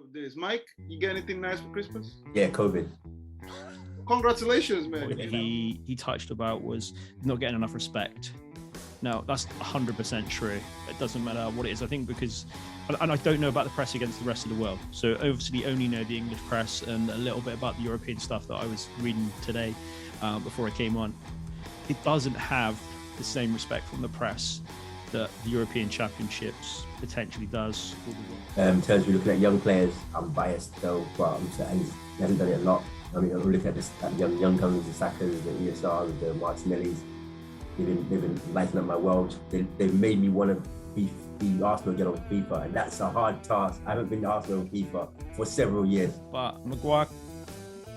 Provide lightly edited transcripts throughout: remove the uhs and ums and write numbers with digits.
of days. Mike, you get anything nice for Christmas? Yeah, COVID. Congratulations, man. He touched about was not getting enough respect. Now, that's 100% true. It doesn't matter what it is. I think because, and I don't know about the press against the rest of the world. So obviously only know the English press and a little bit about the European stuff that I was reading today before I came on. It doesn't have the same respect from the press that the European Championships potentially does. In terms of looking at young players, I'm biased though, but I'm saying he hasn't done it a lot. I mean, I'm looking at this at young guns, the Sakas, the ESRs, the Martinellis. They've been lighting up my world. They've made me want to be Arsenal again on FIFA, and that's a hard task. I haven't been Arsenal on FIFA for several years. But Maguire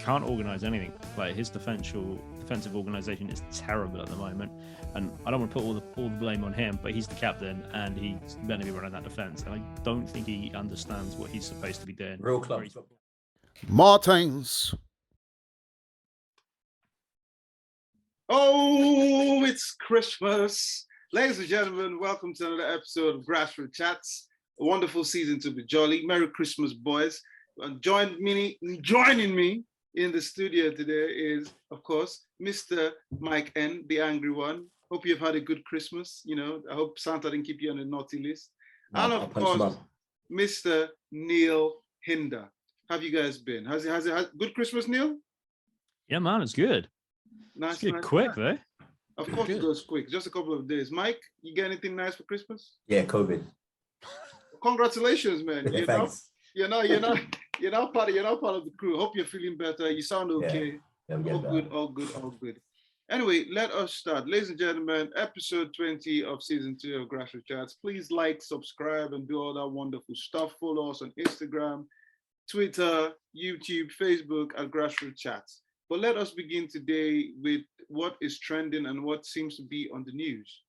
can't organise anything. Like his defensive organisation is terrible at the moment, and I don't want to put all the blame on him, but he's the captain and he's going to be running that defence, and I don't think he understands what he's supposed to be doing. Real club. Martins. Oh, it's Christmas. Ladies and gentlemen, welcome to another episode of Grassroots Chats. A wonderful season to be jolly. Merry Christmas, boys. And joining me in the studio today is, of course, Mr. Mike N, the angry one. Hope you've had a good Christmas. You know, I hope Santa didn't keep you on the naughty list. And of course, Mr. Neil Hinder. How have you guys been? Has it good Christmas, Neil? Yeah, man, it's good. Nice. It's good, quick though. Of course, it goes quick. Just a couple of days. Mike, you get anything nice for Christmas? Yeah, COVID. Congratulations, man. Yeah, you're not part of the crew. Hope you're feeling better. You sound okay. Yeah, all good. Anyway, let us start. Ladies and gentlemen, episode 20 of season 2 of Grassroots Chats. Please like, subscribe, and do all that wonderful stuff. Follow us on Instagram, Twitter, YouTube, Facebook at Grassroots Chats. But let us begin today with what is trending and what seems to be on the news.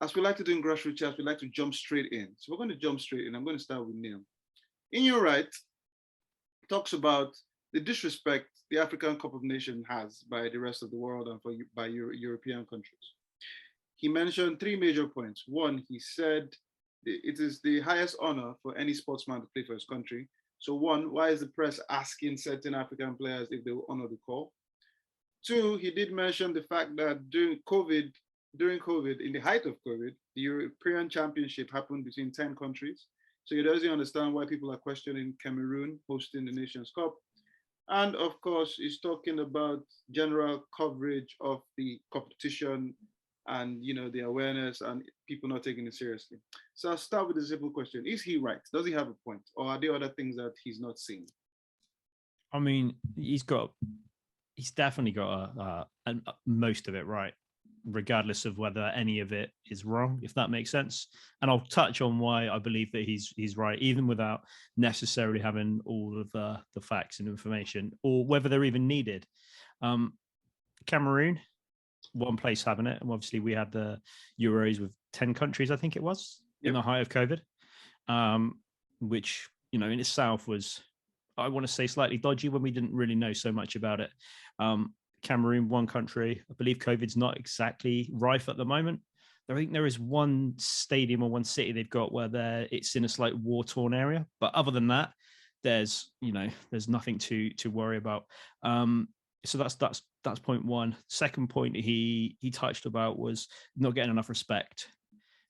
As we like to do in Grassroots Chats, we like to jump straight in. So we're going to jump straight in. I'm going to start with Neil. Ian Wright talks about the disrespect the African Cup of Nations has by the rest of the world and by European countries. He mentioned 3 major points. One, he said it is the highest honor for any sportsman to play for his country. So one, why is the press asking certain African players if they will honor the call? 2, he did mention the fact that during COVID, in the height of COVID, the European Championship happened between 10 countries. So he doesn't understand why people are questioning Cameroon hosting the Nations Cup. And of course, he's talking about general coverage of the competition and, you know, the awareness and people not taking it seriously. So I'll start with a simple question. Is he right? Does he have a point? Or are there other things that he's not seeing? I mean, he's definitely got most of it right, regardless of whether any of it is wrong, if that makes sense. And I'll touch on why I believe that he's right, even without necessarily having all of the facts and information, or whether they're even needed. Cameroon, one place having it, and obviously we had the Euros with 10 countries, I think it was, in the height of COVID, which, you know, in itself was, I want to say, slightly dodgy when we didn't really know so much about it. Cameroon, one country. I believe COVID's not exactly rife at the moment. I think there is one stadium or one city they've got where it's in a slight war-torn area. But other than that, there's nothing to worry about. So that's point one. Second point he touched about was not getting enough respect.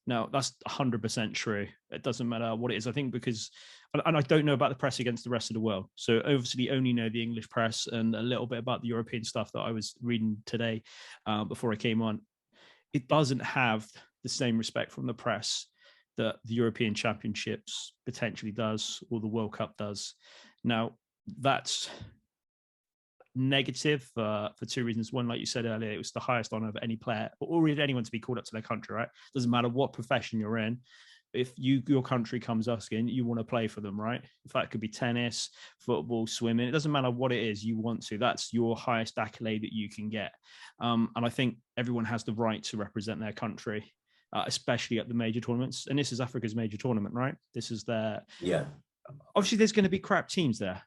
Now, that's 100% true. It doesn't matter what it is. I think because, and I don't know about the press against the rest of the world. So obviously only know the English press and a little bit about the European stuff that I was reading today before I came on. It doesn't have the same respect from the press that the European Championships potentially does, or the World Cup does. Now, that's negative for 2 reasons. One, like you said earlier, it was the highest honor of any player or anyone to be called up to their country, right? Doesn't matter what profession you're in. If your country comes asking, you want to play for them, right? In fact, it could be tennis, football, swimming. It doesn't matter what it is you want to. That's your highest accolade that you can get. And I think everyone has the right to represent their country, especially at the major tournaments. And this is Africa's major tournament, right? This is their... Yeah. Obviously, there's going to be crap teams there.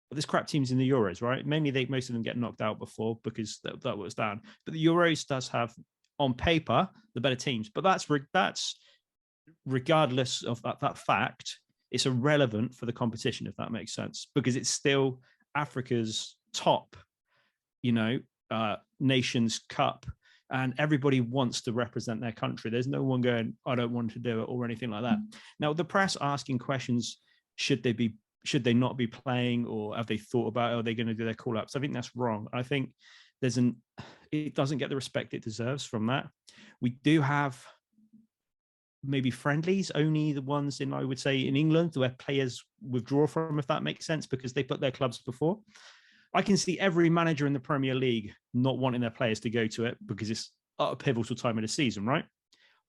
But there's crap teams in the Euros, right? Mainly, most of them get knocked out before because that was down. But the Euros does have, on paper, the better teams. But that's regardless of that fact. it's irrelevant for the competition, if that makes sense, because it's still Africa's top, Nations Cup, and everybody wants to represent their country. There's no one going, I don't want to do it or anything like that. Now, the press asking questions, should they not be playing, or have they thought about it? Are they going to do their call-ups? I think that's wrong. I think it doesn't get the respect it deserves from that. We do have maybe friendlies, only the ones I would say in England, where players withdraw from, if that makes sense, because they put their clubs before. I can see every manager in the Premier League not wanting their players to go to it because it's at a pivotal time of the season, right?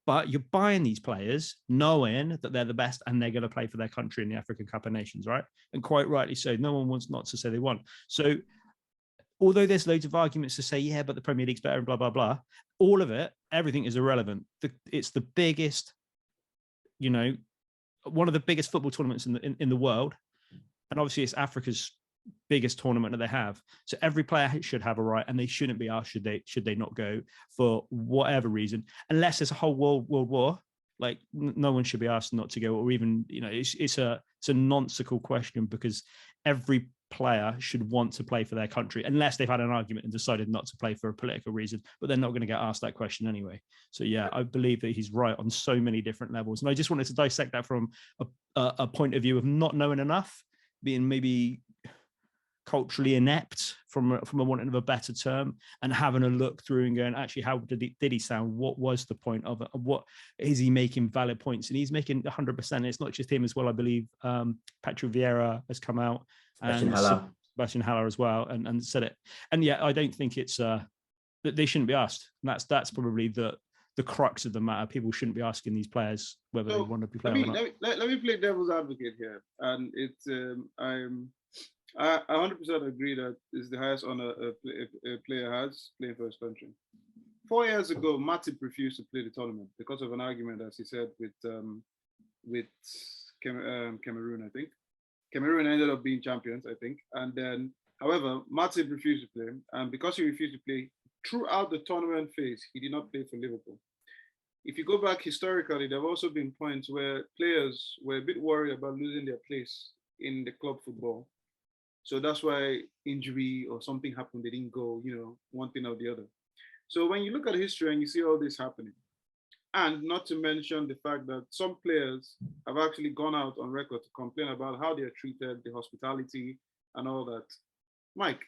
But you're buying these players knowing that they're the best and they're going to play for their country in the African Cup of Nations, right? And quite rightly so. No one wants not to say they want. So although there's loads of arguments to say, yeah, but the Premier League's better and blah, blah, blah, all of it, everything is irrelevant. It's the biggest, one of the biggest football tournaments in the world. And obviously it's Africa's biggest tournament that they have. So every player should have a right, and they shouldn't be asked should they not go for whatever reason, unless there's a whole world war. Like no one should be asked not to go, or even it's a nonsensical question, because every player should want to play for their country, unless they've had an argument and decided not to play for a political reason, but they're not going to get asked that question anyway. So yeah, I believe that he's right on so many different levels, and I just wanted to dissect that from a point of view of not knowing enough, being maybe culturally inept, from a wanting of a better term, and having a look through and going, actually, how did he sound? What was the point of it? What is he making valid points? And he's making 100%. It's not just him as well. I believe Patrick Vieira has come out, and Sebastian Haller as well, and said it. And yeah, I don't think it's that they shouldn't be asked. And that's probably the crux of the matter. People shouldn't be asking these players whether they want to be playing or not. Let me play devil's advocate here, and it's I 100% agree that it's the highest honor a player has, playing for his country. 4 years ago, Matip refused to play the tournament because of an argument, as he said, with Cameroon, I think. Cameroon ended up being champions, I think. And then, however, Matip refused to play. And because he refused to play, throughout the tournament phase, he did not play for Liverpool. If you go back historically, there have also been points where players were a bit worried about losing their place in the club football. So that's why injury or something happened, they didn't go, one thing or the other. So when you look at history and you see all this happening, and not to mention the fact that some players have actually gone out on record to complain about how they are treated, the hospitality and all that. Mike,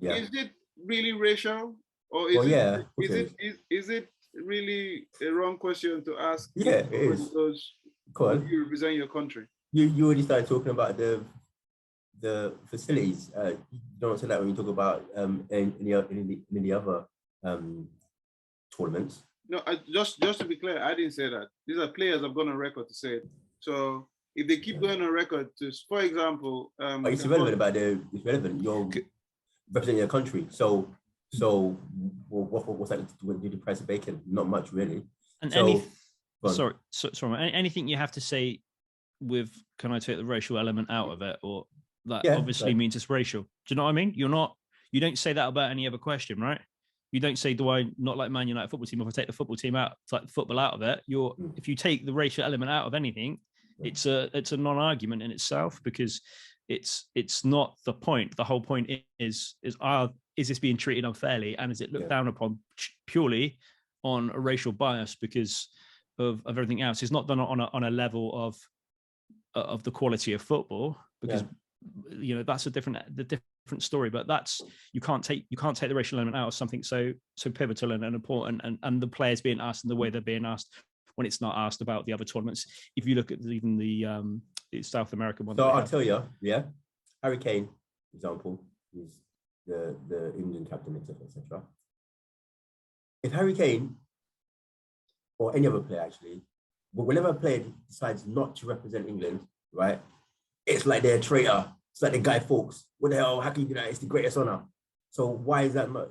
is it really racial? Or is it really a wrong question to ask? Yeah, it is. Those you represent your country. You already started talking about the facilities. You don't say that when you talk about in the other tournaments. No, just to be clear, I didn't say that. These are players I've gone on record to say it. So if they keep going on record to, for example, but it's irrelevant it's relevant. You're representing your country. So what's that to do with the price of bacon? Not much, really. And sorry, anything you have to say with, can I take the racial element out of it, or that obviously means it's racial. Do you know what I mean? You don't say that about any other question, right? You don't say, do I not like Man United football team? If I take the football team out, take the football out of it, if you take the racial element out of anything, it's a non-argument in itself, because it's not the point. The whole point is this being treated unfairly, and is it looked down upon purely on a racial bias because of everything else? It's not done on a level of the quality of football, because that's the different story. But that's you can't take the racial element out of something so pivotal and important, and the players being asked in the way they're being asked when it's not asked about the other tournaments. If you look at even the South American one. So I'll tell you, Harry Kane, for example, is the England captain, etc. If Harry Kane or any other player, actually, whenever a player decides not to represent England, right, it's like they're a traitor. It's like the Guy Fawkes. What the hell? How can you do that? It's the greatest honor. So why is that not?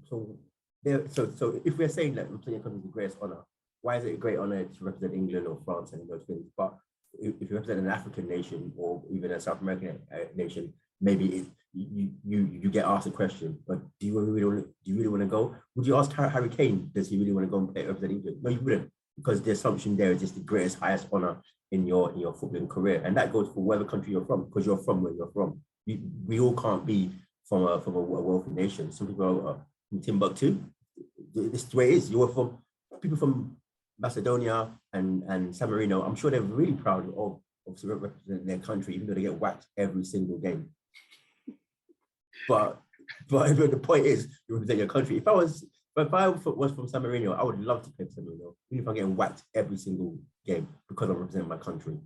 So if we're saying that representing your country is the greatest honor, why is it a great honor to represent England or France and those things? But if you represent an African nation or even a South American nation, maybe you get asked a question. But do you really want to go? Would you ask Harry Kane? Does he really want to go and represent England? No, you wouldn't. because the assumption there is just the greatest, highest honor in your footballing career, and that goes for whatever country you're from, because you're from where you're from. We all can't be from a wealthy nation. Some people are from Timbuktu. This is the way it is. You're from people from Macedonia and San Marino. I'm sure they're really proud of representing their country, even though they get whacked every single game. But the point is, you represent your country. If I was from San Marino, I would love to play for San Marino, even if I'm getting whacked every single game because I'm representing my country.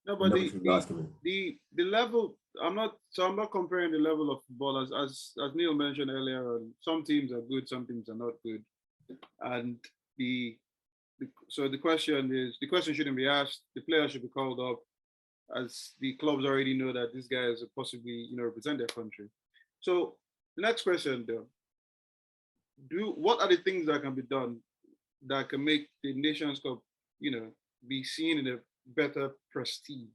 No, but the level, I'm not comparing the level of footballers, as Neil mentioned earlier. Some teams are good, some teams are not good, and so the question shouldn't be asked. The player should be called up, as the clubs already know that these guys are possibly represent their country. So the next question, though, what are the things that can be done that can make the Nations Cup, be seen in a better prestige?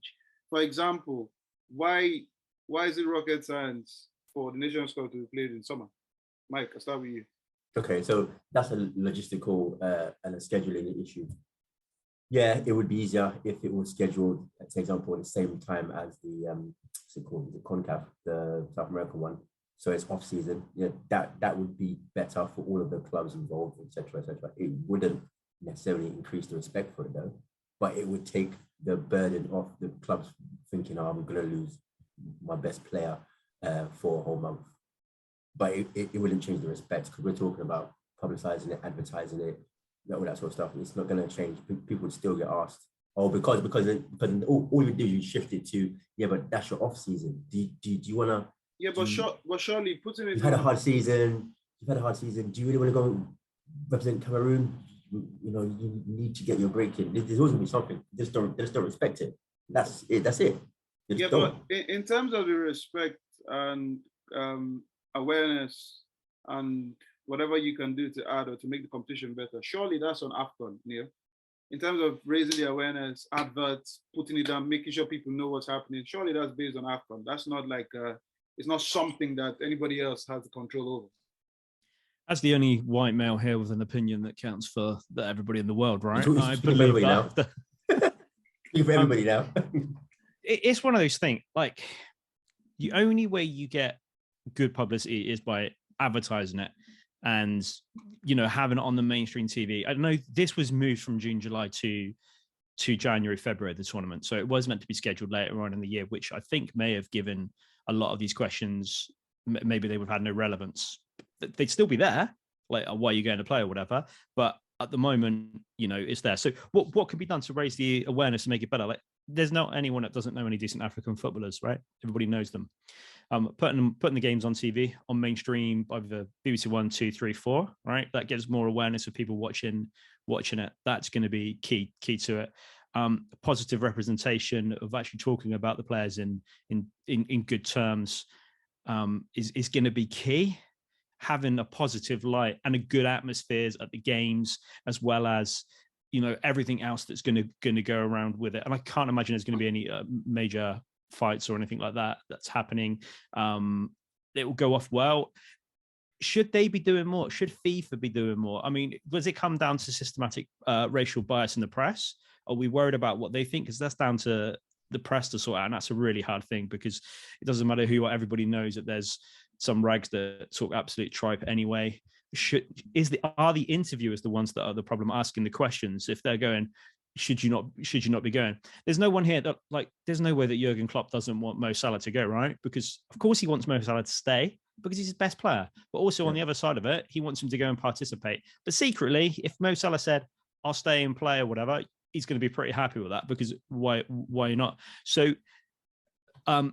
For example, why is it rocket science for the Nations Cup to be played in summer? Mike, I'll start with you. Okay, so that's a logistical and a scheduling issue. Yeah, it would be easier if it was scheduled, for example, at the same time as the what's it called, the CONCACAF, the South American one. So it's off season. Yeah, that would be better for all of the clubs involved, etc., etc. It wouldn't necessarily increase the respect for it though, but it would take the burden off the clubs thinking, oh, I'm going to lose my best player for a whole month. But it wouldn't change the respect, because we're talking about publicizing it, advertising it, all that sort of stuff. It's not going to change. People would still get asked, oh, because all you do is you shift it to, yeah, but that's your off season. Do you want to? Yeah, but surely putting it. You've had a hard season. Do you really want to go represent Cameroon? You need to get your break in. There's always going to be something. Just don't respect it. That's it. Yeah, but in terms of the respect and awareness and whatever you can do to add or to make the competition better, surely that's on AFCON, Neil. In terms of raising the awareness, adverts, putting it down, making sure people know what's happening, surely that's based on AFCON. That's not like it's not something that anybody else has the control over. As the only white male here with an opinion that counts for everybody in the world, right? I believe that. Speak for everybody now. It's one of those things. Like, the only way you get good publicity is by advertising it and having it on the mainstream TV. I know this was moved from June, July to January, February, the tournament. So it was meant to be scheduled later on in the year, which I think may have given a lot of these questions, maybe they would have had no relevance. They'd still be there, like, why are you going to play or whatever. But at the moment, it's there. So what can be done to raise the awareness and make it better? Like, there's not anyone that doesn't know any decent African footballers, right? Everybody knows them. Putting the games on TV, on mainstream, either BBC 1, 2, 3, 4, right? That gives more awareness of people watching it. That's going to be key to it. Positive representation of actually talking about the players in good terms is going to be key. Having a positive light and a good atmospheres at the games, as well as everything else that's going to go around with it. And I can't imagine there's going to be any major fights or anything like that that's happening. It will go off well. Should they be doing more? Should FIFA be doing more? I mean, does it come down to systematic racial bias in the press? Are we worried about what they think? Because that's down to the press to sort out, and that's a really hard thing, because it doesn't matter who. Everybody knows that there's some rags that talk absolute tripe anyway. Are the interviewers the ones that are the problem asking the questions? If they're going, should you not be going? There's no one here that, like, there's no way that Jurgen Klopp doesn't want Mo Salah to go, right? Because of course he wants Mo Salah to stay, because he's his best player. But also on the other side of it, he wants him to go and participate. But secretly, if Mo Salah said, I'll stay and play or whatever, he's going to be pretty happy with that, because why not? So the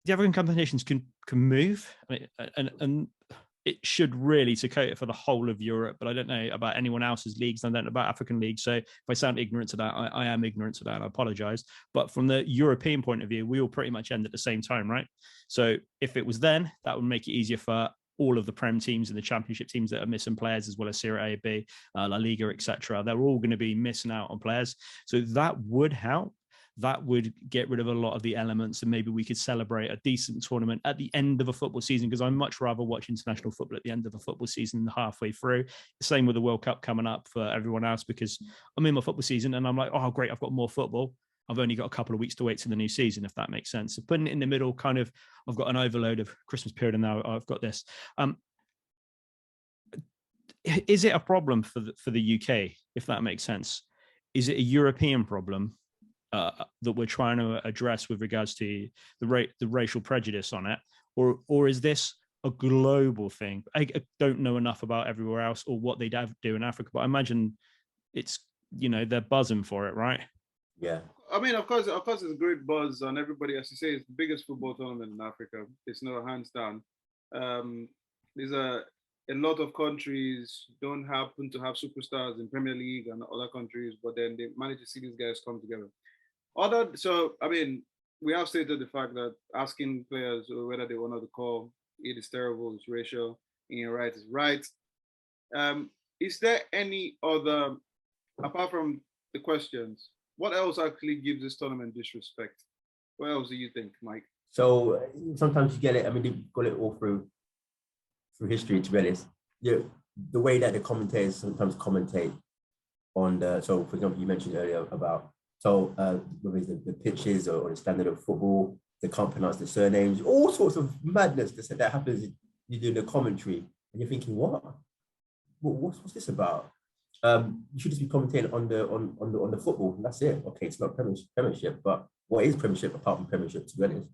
African competitions can move, and it should really to cater for the whole of Europe. But I don't know about anyone else's leagues. I don't know about African leagues. So if I sound ignorant to that, I am ignorant to that, and I apologize. But from the European point of view, we all pretty much end at the same time, right? So if it was then, that would make it easier for all of the Prem teams and the Championship teams that are missing players, as well as Serie A, B, La Liga, etc. They're all going to be missing out on players. So that would help. that would get rid of a lot of the elements, and maybe we could celebrate a decent tournament at the end of a football season, because I much rather watch international football at the end of a football season than halfway through. Same with the World Cup coming up for everyone else, because I'm in my football season and I'm like, oh, great, I've got more football. I've only got a couple of weeks to wait to the new season, if that makes sense. So putting it in the middle, kind of, I've got an overload of Christmas period and now I've got this. Is it a problem for the UK, if that makes sense? Is it a European problem that we're trying to address with regards to the racial prejudice on it, or is this a global thing? I don't know enough about everywhere else or what they do in Africa, but I imagine it's, they're buzzing for it, right? Yeah. I mean, of course, it's a great buzz, and everybody, as you say, it's the biggest football tournament in Africa. It's no hands down. There's a lot of countries don't happen to have superstars in Premier League and other countries, but then they manage to see these guys come together. I mean, we have stated the fact that asking players whether they want to call it is terrible, it's racial, Ian Wright is right. Is there any other, apart from the questions, what else actually gives this tournament disrespect? What else do you think, Mike? So sometimes you get it. I mean, they've got it all through history, to be honest. The way that the commentators sometimes commentate on so for example, you mentioned earlier about whether it's the pitches or the standard of football, they can't pronounce the surnames, all sorts of madness that happens. You do the commentary and you're thinking, what's this about? You should just be commentating on the football, and that's it. Okay, it's not Premiership, but what is Premiership apart from Premiership, to be honest?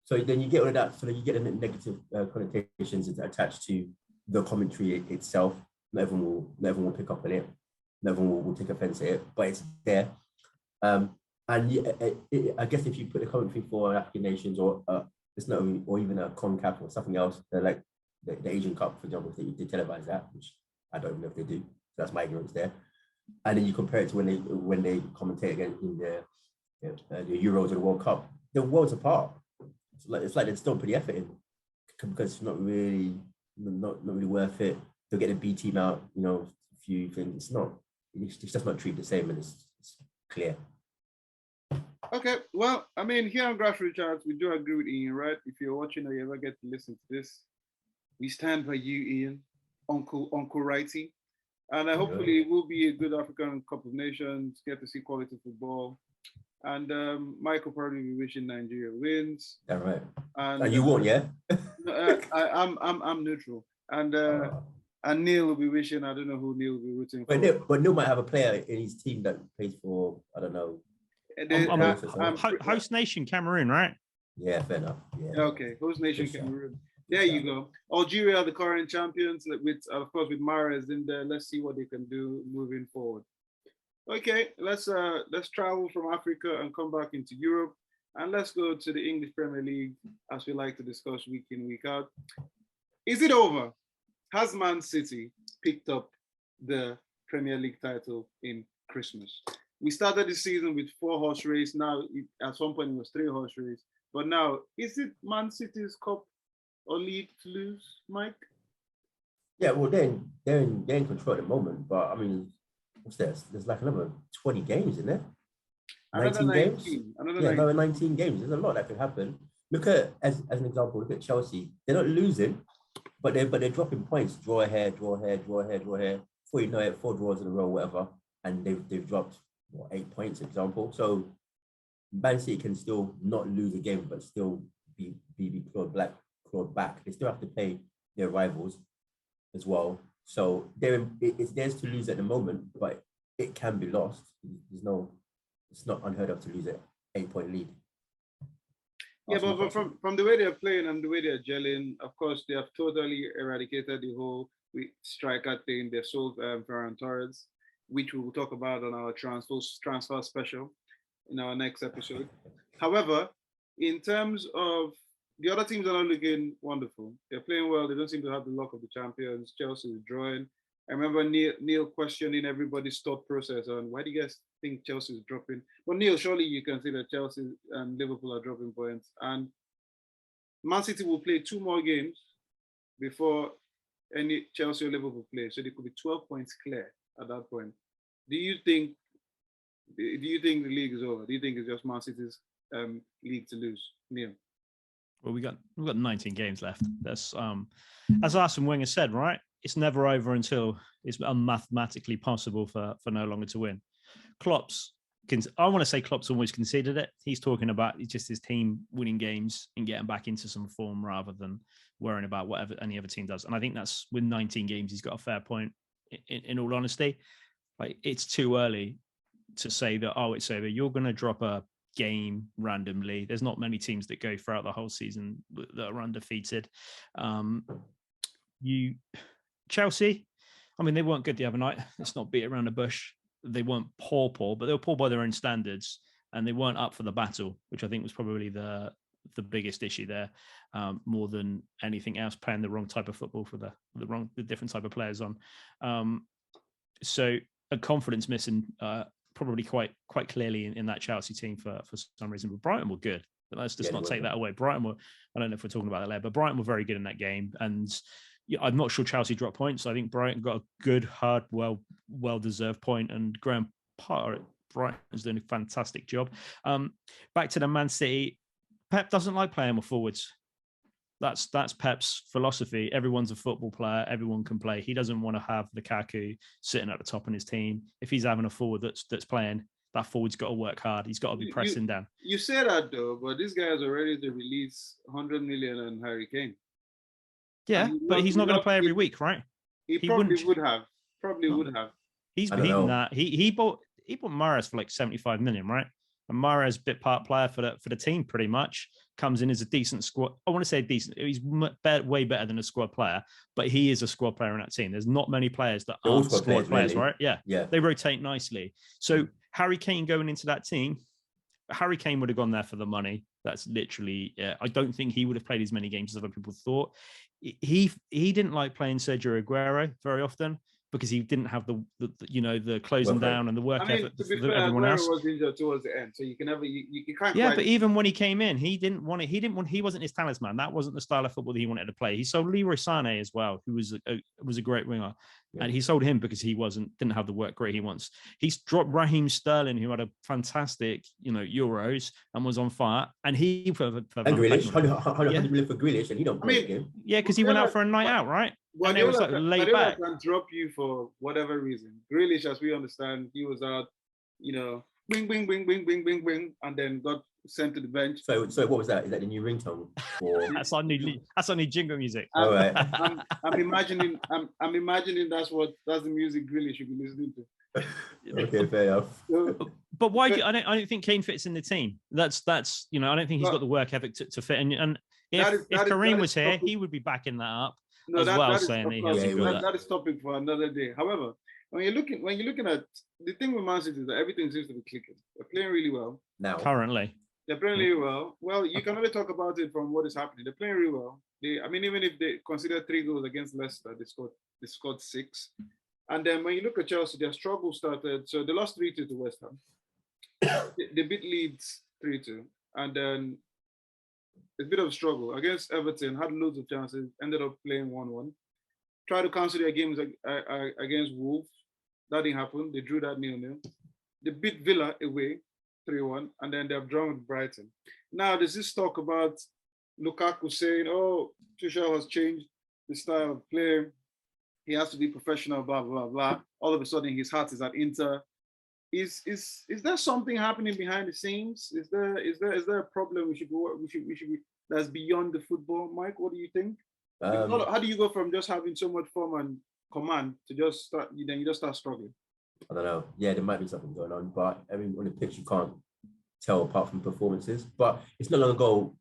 So then you get all of that. So then you get the negative connotations attached to the commentary itself. Not everyone will pick up on it. Not everyone will take offense at it, but it's there. And I guess if you put the commentary for African nations or it's not, or even a CONCACAF or something else, like the Asian Cup, for example, if they televise that, which I don't know if they do. So that's my ignorance there. And then you compare it to when they commentate again in the Euros or the World Cup. The worlds apart. It's like they just don't put the effort in because it's not really worth it. They'll get the B team out, a few things. It's just not treated the same, and it's clear. Okay, well, I mean, here on Grassroots Chats, we do agree with Ian, right? If you're watching or you ever get to listen to this, we stand by you, Ian, Uncle Righty. And hopefully it will be a good African Cup of Nations, get to see quality football. And Mike will probably be wishing Nigeria wins. Yeah, right. And you won't, yeah? I'm neutral. And Neil will be wishing, I don't know who Neil will be rooting for. But Neil might have a player in his team that plays for, I don't know. Host nation Cameroon, right? Yeah, fair enough. Yeah. Okay, host nation Cameroon. There you go. Algeria are the current champions, with Mahrez in there. Let's see what they can do moving forward. Okay, let's travel from Africa and come back into Europe, and let's go to the English Premier League, as we like to discuss week in, week out. Is it over? Has Man City picked up the Premier League title in Christmas? We started the season with 4-horse race. Now, at some point, it was 3-horse race. But now, is it Man City's cup or league to lose, Mike? Yeah, well, they're in control at the moment. But I mean, what's this? There's like another 20 games in there. 19 games. Another 19 games. There's a lot that could happen. Look at as an example. Look at Chelsea. They're not losing, but they're dropping points. Draw here. Before you know it, 4 draws in a row, whatever, and they've dropped 8 points, for example. So Man City can still not lose a game, but still be clawed back. They still have to play their rivals as well. So it's theirs to lose at the moment, but it can be lost. It's not unheard of to lose an 8-point lead. Yeah, but from the way they're playing and the way they're gelling, of course, they have totally eradicated the whole striker thing. They've sold Ferran Torres, which we will talk about on our transfer special in our next episode. However, in terms of the other teams are not looking wonderful. They're playing well. They don't seem to have the luck of the champions. Chelsea is drawing. I remember Neil questioning everybody's thought process on why do you guys think Chelsea is dropping? Well, Neil, surely you can see that Chelsea and Liverpool are dropping points. And Man City will play 2 more games before any Chelsea or Liverpool play. So they could be 12 points clear at that point. Do you think Do you think the league is over? Do you think it's just Man City's league to lose, Neil? Well, we've got 19 games left. That's as Arsene Wenger said, right? It's never over until it's mathematically possible for no longer to win. I want to say Klopp's almost considered it. He's talking about just his team winning games and getting back into some form rather than worrying about whatever any other team does. And I think that's with 19 games, he's got a fair point. In all honesty, like it's too early to say that it's over. You're going to drop a game randomly. There's not many teams that go throughout the whole season that are undefeated. Chelsea, I mean, they weren't good the other night. Let's not beat around the bush. They weren't poor, but they were poor by their own standards, and they weren't up for the battle, which I think was probably the biggest issue there, more than anything else. Playing the wrong type of football for the different type of players on. So a confidence missing, probably quite clearly in that Chelsea team for some reason. But Brighton were good. But let's just not take that away. Brighton were. I don't know if we're talking about that later, but Brighton were very good in that game, and I'm not sure Chelsea dropped points. I think Brighton got a good, hard, well-deserved point, and Graham Potter at Brighton is doing a fantastic job. Back to the Man City, Pep doesn't like playing with forwards. That's Pep's philosophy. Everyone's a football player. Everyone can play. He doesn't want to have Lukaku sitting at the top in his team. If he's having a forward that's playing, that forward's got to work hard. He's got to be pressing down. You say that though, but this guy is ready to release 100 million on Harry Kane. Yeah, but he's not going to play every week, right? He probably would have. Would have. He's beaten that. He bought Mahrez for like 75 million, right? And Mahrez, bit part player for the team, pretty much comes in as a decent squad. I want to say decent. He's way better than a squad player, but he is a squad player in that team. There's not many players that aren't squad players, really. Right? Yeah, they rotate nicely. So Harry Kane going into that team, Harry Kane would have gone there for the money. That's literally. I don't think he would have played as many games as other people thought. He didn't like playing Sergio Aguero very often because he didn't have the closing down and the work effort to be that everyone else. Was injured towards the end, so you can't. Yeah, but even when he came in, he wasn't his talisman. That wasn't the style of football that he wanted to play. He sold Leroy Sané as well, who was a great winger. Yeah. And he sold him because he didn't have the work rate he wants. He's dropped Raheem Sterling, who had a fantastic, Euros and was on fire. And he and Grealish, 100 million for Grealish, and he don't play the game. Yeah, because he went out for a night out, right? Well, they was like laid back. Can drop you for whatever reason. Grealish, as we understand, he was out, bing, bing, bing, bing, bing, bing, bing, and then got sent to the bench. So what was that? Is that the new ringtone? Or... that's our new jingle music. All right. I'm imagining that's the music Grealish should be listening to. Okay, fair enough. But why? I don't think Kane fits in the team. That's I don't think he's got the work ethic to fit. And if Kareem was here, he would be backing that up saying that is topic for another day. However, when you're looking at the thing with Man City is that everything seems to be clicking. They're playing really well now. Currently, they're playing really well. Well, you can only talk about it from what is happening. They're playing really well. Even if they consider 3 goals against Leicester, they scored 6. And then when you look at Chelsea, their struggle started. So they lost 3-2 to West Ham. They beat Leeds 3-2, and then a bit of a struggle against Everton. Had loads of chances. Ended up playing 1-1. Tried to cancel their games against Wolves. That didn't happen. They drew that 0-0. They beat Villa away 3-1, and then they have drawn with Brighton. Now there's this talk about Lukaku saying, Tuchel has changed the style of play. He has to be professional, blah, blah, blah. All of a sudden, his heart is at Inter. Is there something happening behind the scenes? Is there a problem we should be that's beyond the football? Mike, what do you think? How do you go from just having so much form and command to just start? Then you just start struggling. I don't know. Yeah, there might be something going on, but on the pitch you can't tell apart from performances. But it's not long ago.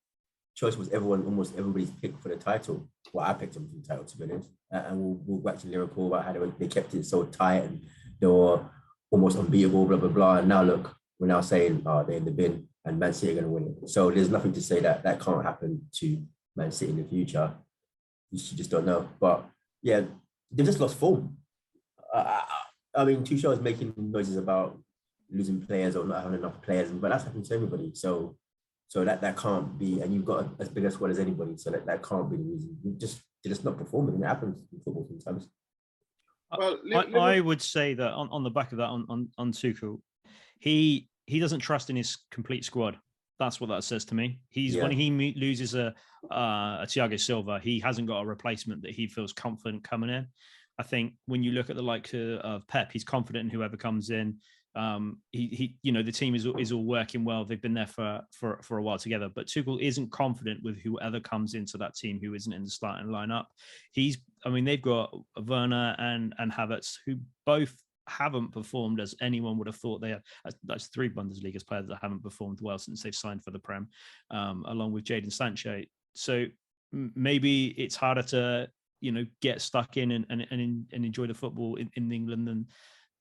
Choice was almost everybody's pick for the title. Well, I picked them for the title, to be honest. And we'll go back to Liverpool about how they kept it so tight and they were almost unbeatable, blah, blah, blah. And now look, we're now saying, they're in the bin and Man City are going to win it. So there's nothing to say that can't happen to Man City in the future. You just don't know. But yeah, they've just lost form. Tuchel is making noises about losing players or not having enough players, but that's happened to everybody. So that can't be, and you've got as big a squad as anybody, so that can't be the reason. They're just not performing. It happens in football sometimes. Well, I would say that on the back of that, on Tuchel, he doesn't trust in his complete squad. That's what that says to me. When he loses a Thiago Silva, he hasn't got a replacement that he feels confident coming in. I think when you look at the likes of Pep, he's confident in whoever comes in. The team is all working well. They've been there for a while together, but Tuchel isn't confident with whoever comes into that team who isn't in the starting lineup. They've got Werner and Havertz, who both haven't performed as anyone would have thought they have. That's 3 Bundesliga players that haven't performed well since they've signed for the Prem, along with Jadon Sancho. So maybe it's harder to get stuck in and enjoy the football in England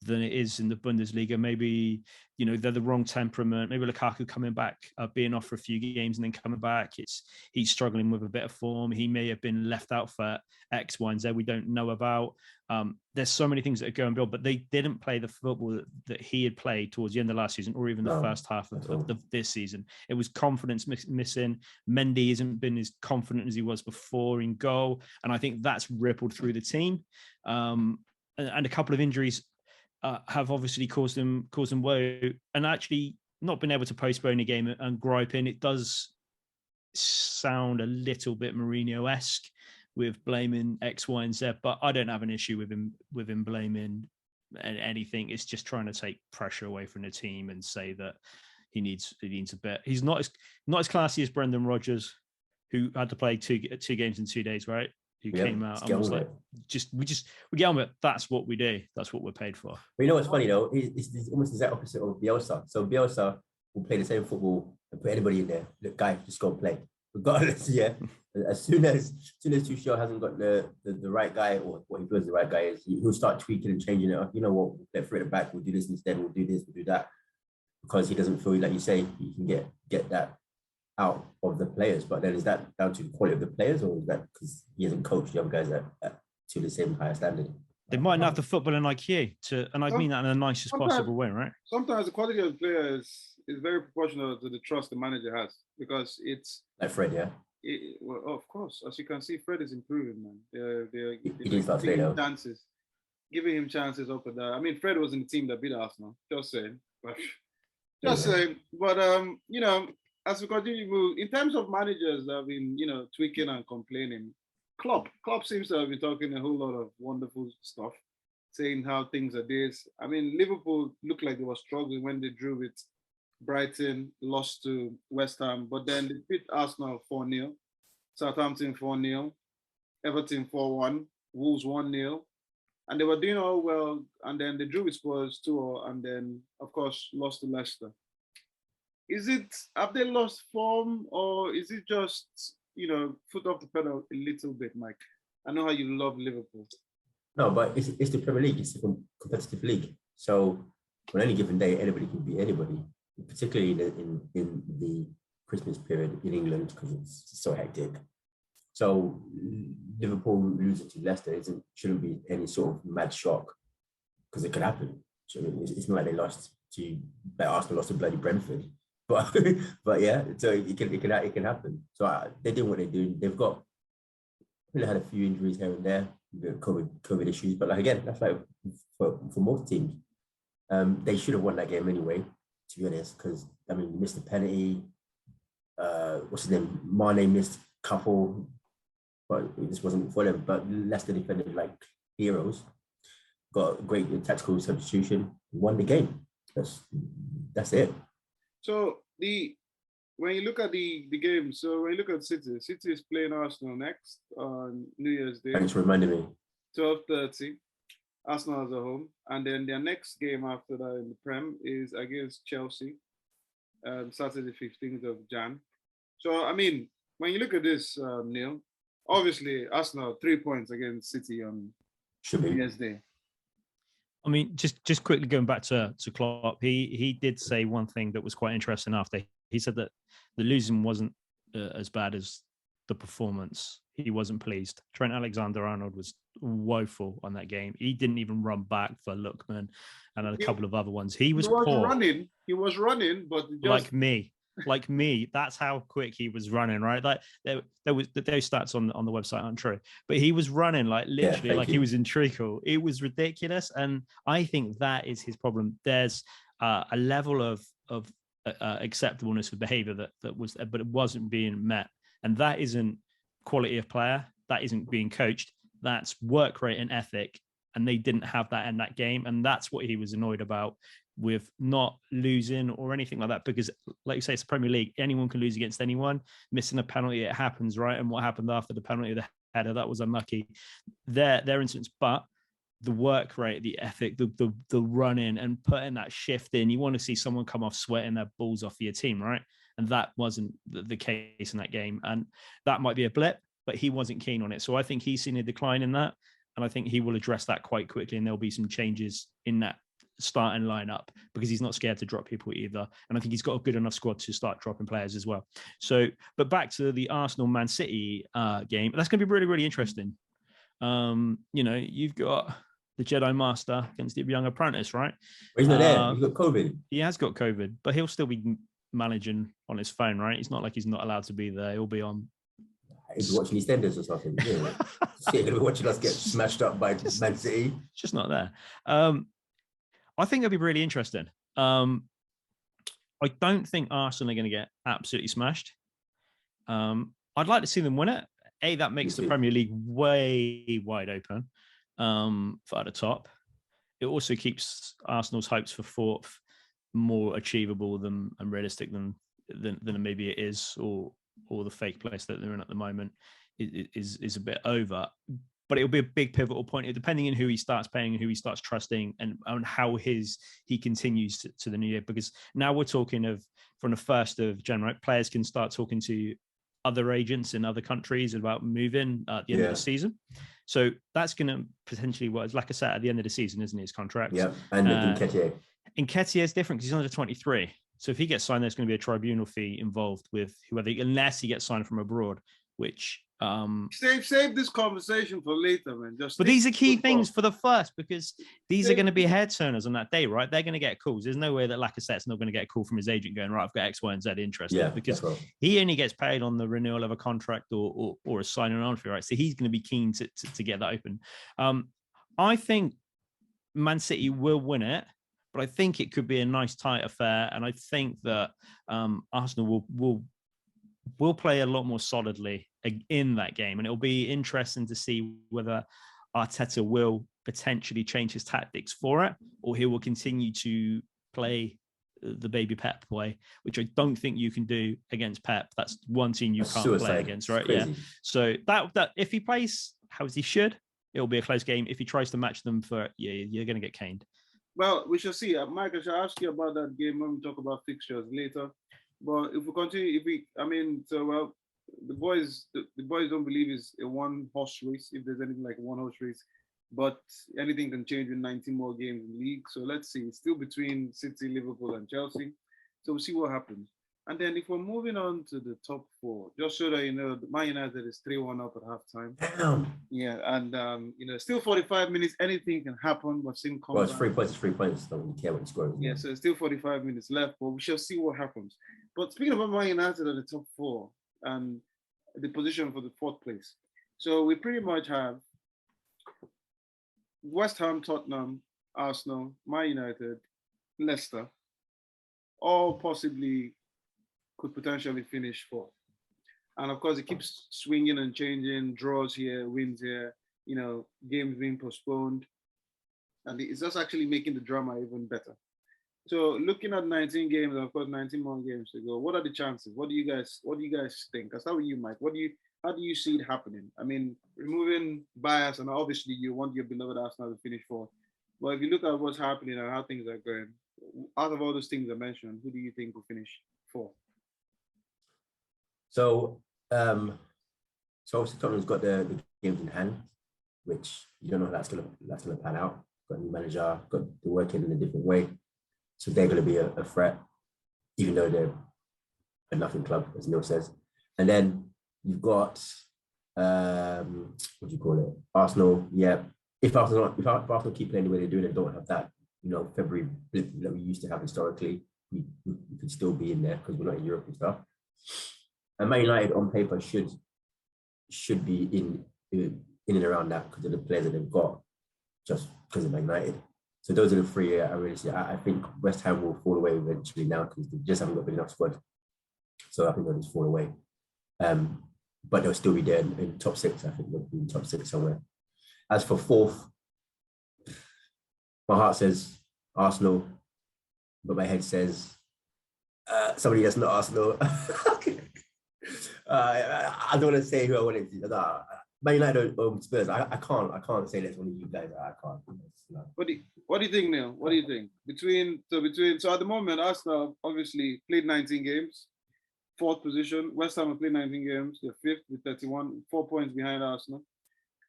than it is in the Bundesliga. Maybe, they're the wrong temperament. Maybe Lukaku coming back, being off for a few games and then coming back. He's struggling with a bit of form. He may have been left out for X, Y, and Z we don't know about. There's so many things that are going on, but they didn't play the football that he had played towards the end of last season or even the first half of this season. It was confidence missing. Mendy hasn't been as confident as he was before in goal. And I think that's rippled through the team. And a couple of injuries have obviously caused them woe, and actually not been able to postpone a game and gripe in. It does sound a little bit Mourinho-esque with blaming X, Y, and Z, but I don't have an issue with him blaming anything. It's just trying to take pressure away from the team and say that he needs a bit. He's not as classy as Brendan Rodgers, who had to play two games in 2 days, right? Who came out and was like, we get on with it. That's what we do. That's what we're paid for. But you know what's funny though? It's almost the exact opposite of Bielsa. So Bielsa will play the same football and put anybody in there. The guy just go and play, regardless. Yeah. As soon as Tuchel hasn't got the right guy, or what he feels the right guy is, he'll start tweaking and changing it. You know what? Let's throw it back. We'll do this instead. We'll do this. We'll do that, because he doesn't feel like you say he can get that out of the players. But then is that down to the quality of the players, or is that because he hasn't coached young guys to the same higher standard? They might not have the footballing IQ and I mean that in the nicest possible way, right? Sometimes the quality of the players is very proportional to the trust the manager has, because it's like Fred, yeah. Well, of course, as you can see, Fred is improving, man. They're giving him chances up and down. I mean, Fred was in the team that beat Arsenal. Just saying, saying. But as we continue to move, in terms of managers that have been, tweaking and complaining, Klopp seems to have been talking a whole lot of wonderful stuff, saying how things are this. I mean, Liverpool looked like they were struggling when they drew with Brighton, lost to West Ham, but then they beat Arsenal 4-0, Southampton 4-0, Everton 4-1, Wolves 1-0, and they were doing all well, and then they drew with Spurs 2-0, and then, of course, lost to Leicester. Have they lost form, or is it just, foot off the pedal a little bit, Mike? I know how you love Liverpool. No, but it's the Premier League. It's a competitive league. So on any given day, anybody can beat anybody, particularly in the Christmas period in England, because it's so hectic. So Liverpool losing to Leicester shouldn't be any sort of mad shock, because it could happen. So it's not like they lost to, like Arsenal lost to bloody Brentford. But yeah, so it can happen. So they're doing what they're doing. They've really had a few injuries here and there, COVID issues. But again, that's like for most teams. They should have won that game anyway, to be honest, because missed a penalty. What's his name? Mane missed a couple, but it just wasn't for them. But Leicester defended like heroes. Got a great tactical substitution. Won the game. That's it. So when you look at the game, so when you look at City is playing Arsenal next on New Year's Day. Thanks for reminding me. 12:30, Arsenal is at home, and then their next game after that in the Prem is against Chelsea, Saturday 15th of Jan. So when you look at this, Neil, obviously Arsenal 3 points against City on New Year's Day. Just quickly going back to Klopp, he did say one thing that was quite interesting after. He said that the losing wasn't as bad as the performance. He wasn't pleased. Trent Alexander-Arnold was woeful on that game. He didn't even run back for Lookman and a couple of other ones. He was poor. He was running, but just... like me. That's how quick he was running, right? Like those stats on the website aren't true, but he was running like literally he was in treacle. It was ridiculous, and I think that is his problem. There's a level of acceptableness of behavior that was, but it wasn't being met. And that isn't quality of player. That isn't being coached. That's work rate and ethic. And they didn't have that in that game. And that's what he was annoyed about, with not losing or anything like that. Because like you say, it's the Premier League. Anyone can lose against anyone. Missing a penalty, it happens, right? And what happened after the penalty, the header, that was unlucky. Their instance, but the work rate, the ethic, the running and putting that shift in. You want to see someone come off sweating their balls off for your team, right? And that wasn't the case in that game. And that might be a blip, but he wasn't keen on it. So I think he's seen a decline in that. And I think he will address that quite quickly. And there'll be some changes in that starting lineup, because he's not scared to drop people either. And I think he's got a good enough squad to start dropping players as well. So, but back to the Arsenal Man City game, that's going to be really, really interesting. You've got the Jedi Master against the young apprentice, right? But he's not there. He's got COVID. He has got COVID, but he'll still be managing on his phone, right? It's not like he's not allowed to be there. He'll be on. He's watching EastEnders or something. Yeah. He'll be watching us get smashed up by Man City. Just not there. I think it'll be really interesting. I don't think Arsenal are going to get absolutely smashed. I'd like to see them win it. That makes the Premier League way wide open for the top. It also keeps Arsenal's hopes for fourth more achievable and realistic than maybe it is, or the fake place that they're in at the moment is a bit over. But it'll be a big pivotal point, depending on who he starts paying and who he starts trusting, and how he continues to the new year. Because now we're talking of, from the 1st of January, players can start talking to other agents in other countries about moving at the end of the season. So that's going to potentially, like I said, at the end of the season, isn't his contract? Yeah, and Nketiah. Nketiah is different because he's under 23. So if he gets signed, there's going to be a tribunal fee involved with whoever, unless he gets signed from abroad, which save this conversation for later, man. But these are key things for the first, because these are going to be head turners on that day, right? They're going to get calls. There's no way that Lacazette's not going to get a call from his agent going, right, I've got X, Y, and Z interested, because he only gets paid on the renewal of a contract or a signing on fee, right? So he's going to be keen to get that open. I think Man City will win it, but I think it could be a nice tight affair, and I think that Arsenal will play a lot more solidly in that game, and it'll be interesting to see whether Arteta will potentially change his tactics for it, or he will continue to play the baby Pep way, which I don't think you can do against Pep. That's one team you can't play against, right? Yeah. So that if he plays how he should, it'll be a close game. If he tries to match them you're going to get caned. Well, we shall see. Mike, I shall ask you about that game when we talk about fixtures later. But if we continue, the boys don't believe it's a one-horse race, if there's anything like a one-horse race. But anything can change with 19 more games in the league. So let's see. It's still between City, Liverpool, and Chelsea. So we'll see what happens. And then if we're moving on to the top four, just so that you know, Man United is 3-1 up at halftime. Damn. Yeah, and still 45 minutes, anything can happen. We've seen well, it's 3 points, 3 points. Don't really care what the score is. Yeah, so it's still 45 minutes left, but we shall see what happens. But speaking about Man United at the top four and the position for the fourth place. So we pretty much have West Ham, Tottenham, Arsenal, Man United, Leicester, all possibly could potentially finish fourth. And of course, it keeps swinging and changing, draws here, wins here, games being postponed. And it's just actually making the drama even better. So looking at 19 games, and of course, 19 more games to go, what are the chances? What do you guys think? I'll start with you, Mike. How do you see it happening? I mean, removing bias, and obviously you want your beloved Arsenal to finish fourth. But if you look at what's happening and how things are going, out of all those things I mentioned, who do you think will finish fourth? So obviously Tottenham's got the games in hand, which you don't know how that's gonna pan out. Got a new manager, got to work in a different way, so they're gonna be a threat, even though they're a nothing club, as Neil says. And then you've got Arsenal. Yeah, if Arsenal keep playing the way they're doing, and don't have that February blip that we used to have historically, we could still be in there because we're not in Europe and stuff. And Man United on paper should be in and around that because of the players that they've got, just because of Man United. So those are the three I really see. I think West Ham will fall away eventually now because they just haven't got big enough squad. So I think they'll just fall away. But they'll still be there in top six. I think they'll be in top six somewhere. As for fourth, my heart says Arsenal, but my head says somebody that's not Arsenal. I don't want to say who I wanted to. Man United or Spurs. I can't say that's one of you guys. I can't. No. What do you think, Neil? What do you think? So at the moment, Arsenal obviously played 19 games, fourth position. West Ham have played 19 games. They're fifth with 31, 4 points behind Arsenal.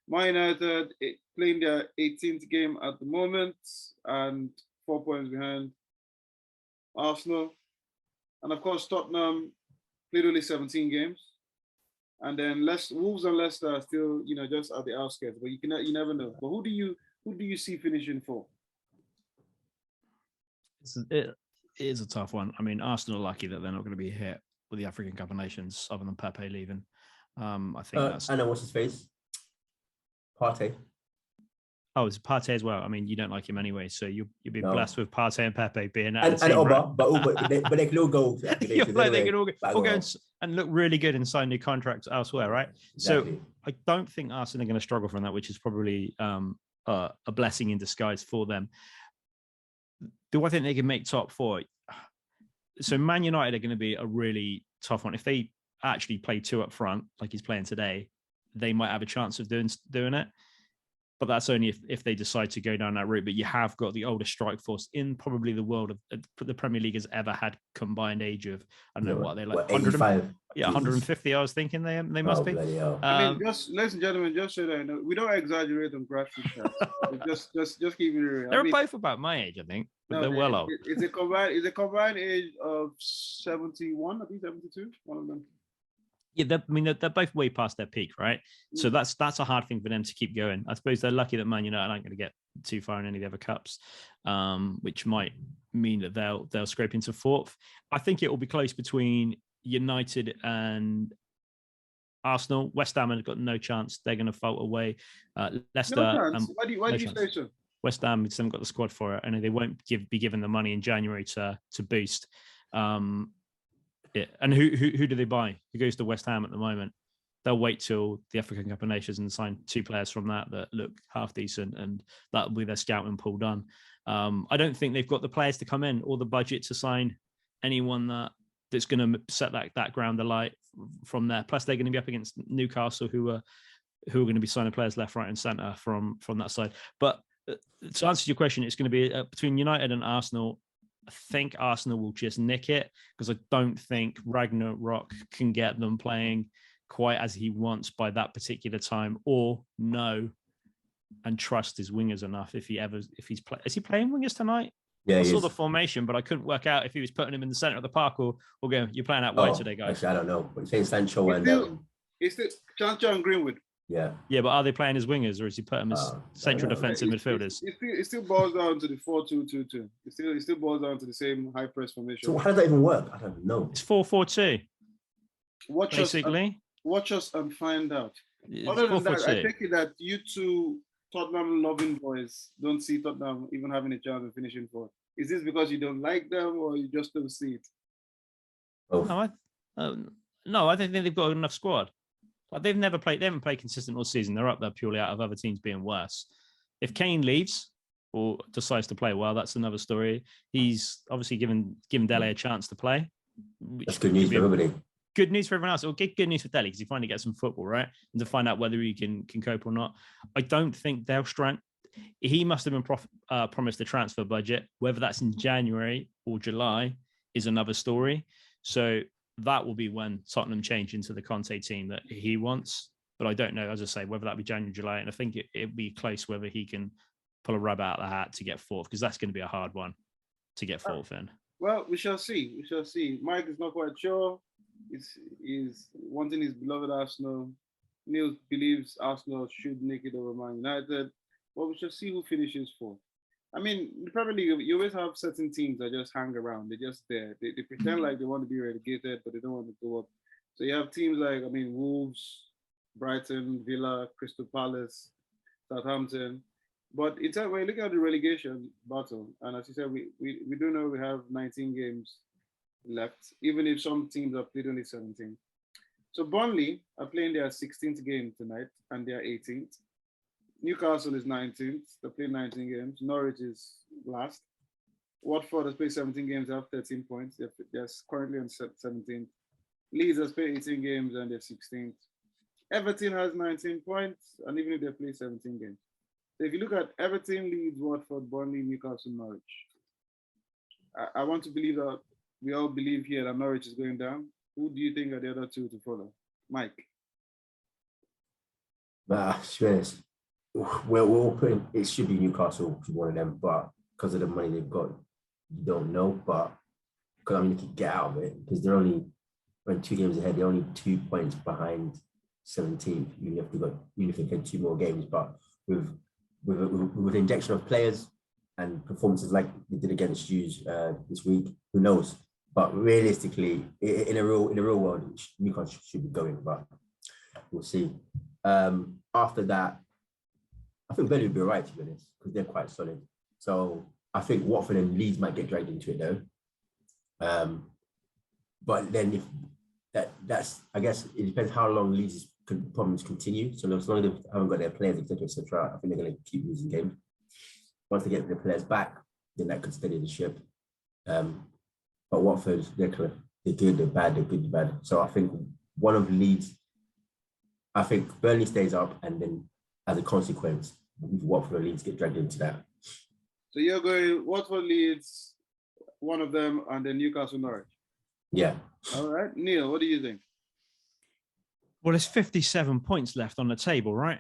Man United playing their 18th game at the moment and 4 points behind Arsenal. And of course, Tottenham played only 17 games. And then Wolves and Leicester are still, just at the outskirts. But you never know. But who do you see finishing for? It is a tough one. I mean, Arsenal are lucky that they're not going to be hit with the African Cup of Nations, other than Pepe leaving. I think that's. I know what's his face. Partey. Oh, it's Partey as well. I mean, you don't like him anyway, so you'll be blessed with Partey and Pepe being at and Oba, but they can all go. They can all go and look really good and sign new contracts elsewhere, right? Exactly. So I don't think Arsenal are going to struggle from that, which is probably a blessing in disguise for them. Do I think they can make top four? So Man United are going to be a really tough one. If they actually play two up front, like he's playing today, they might have a chance of doing it. But that's only if they decide to go down that route. But you have got the oldest strike force in probably the world of the Premier League has ever had combined age of, I don't know what they're like, 85. Yeah, 150. I was thinking they must be. I mean, ladies and gentlemen, just so that I know, we don't exaggerate on Grassroots Chats. just keep it real. They're both about my age, I think. But they're well old. It's a combined age of 71, I think 72, one of them. Yeah, they're both way past their peak, right? So that's a hard thing for them to keep going. I suppose they're lucky that Man United aren't going to get too far in any of the other cups, which might mean that they'll scrape into fourth. I think it will be close between United and Arsenal. West Ham have got no chance; they're going to fall away. Leicester. No chance. Why do you say so? West Ham haven't got the squad for it, and they won't be given the money in January to boost. Yeah. And who do they buy? Who goes to West Ham at the moment? They'll wait till the African Cup of Nations and sign two players from that look half decent, and that'll be their scouting pool done. I don't think they've got the players to come in or the budget to sign anyone that's going to set that ground alight from there. Plus, they're going to be up against Newcastle, who are going to be signing players left, right, and centre from that side. But to answer your question, it's going to be between United and Arsenal. I think Arsenal will just nick it because I don't think Ragnarok can get them playing quite as he wants by that particular time, or know and trust his wingers enough. Is he playing wingers tonight? Yeah, I saw the formation, but I couldn't work out if he was putting him in the centre of the park or going, you're playing out wide today, guys. Actually, I don't know. But saying Sancho it's still Sancho and Greenwood. Yeah, but are they playing as wingers or is he putting them as central defensive midfielders? It still boils down to the 4-2-2-2. It still boils down to the same high press formation. So how does that even work? I don't know. It's 4-4-2. Watch us and find out. Other than that, I take it that you two Tottenham loving boys don't see Tottenham even having a chance of finishing fourth. Is this because you don't like them or you just don't see it? No, I think they've got enough squad. Like they haven't played consistent all season. They're up there purely out of other teams being worse. If Kane leaves or decides to play well, that's another story. He's obviously given Dele a chance to play. That's good news for everybody. Good news for everyone else. Or good news for Dele because he finally gets some football, right? And to find out whether he can cope or not. I don't think they'll strength. He must have been promised a transfer budget. Whether that's in January or July is another story. So that will be when Tottenham change into the Conte team that he wants. But I don't know, as I say, whether that be January, July. And I think it'd be close whether he can pull a rabbit out of the hat to get fourth, because that's going to be a hard one to get fourth in. Well, we shall see. Mike is not quite sure. He's wanting his beloved Arsenal. Neil believes Arsenal should make it over Man United. Well, we shall see who finishes fourth. I mean, the Premier League, you always have certain teams that just hang around. They're just there. They pretend like they want to be relegated, but they don't want to go up. So you have teams like, Wolves, Brighton, Villa, Crystal Palace, Southampton. But it's when you look at the relegation battle, and as you said, we do know we have 19 games left, even if some teams have played only 17. So Burnley are playing their 16th game tonight, and they are 18th. Newcastle is 19th. They play 19 games. Norwich is last. Watford has played 17 games, they have 13 points. They're currently on 17th. Leeds has played 18 games and they're 16th. Everton has 19 points, and even if they play 17 games. So if you look at Everton, Leeds, Watford, Burnley, Newcastle, Norwich, I want to believe that we all believe here that Norwich is going down. Who do you think are the other two to follow? Mike? We're all putting, it should be Newcastle to one of them, but because of the money they've got, you don't know. But because I mean, you can get out of it because they're only 2 games ahead. They're only 2 points behind 17th. Even if they play 2 more games, but with the injection of players and performances like they did against Hughes this week, who knows? But realistically, in a real world, Newcastle should be going, but we'll see. After that, I think Burnley will be all right, to be honest, because they're quite solid. So I think Watford and Leeds might get dragged into it though. But then that's I guess it depends how long Leeds' problems continue. So as long as they haven't got their players, etc., I think they're going to keep losing games. Once they get their players back, then that could steady the ship. But Watford, they're good, they're bad, they're good, they're bad. So I think one of Leeds, I think Burnley stays up, and then as a consequence, Watford or Leeds get dragged into that. So you're going Watford, Leeds, one of them, and then Newcastle, Norwich. Yeah. All right, Neil, what do you think? Well, there's 57 points left on the table, right?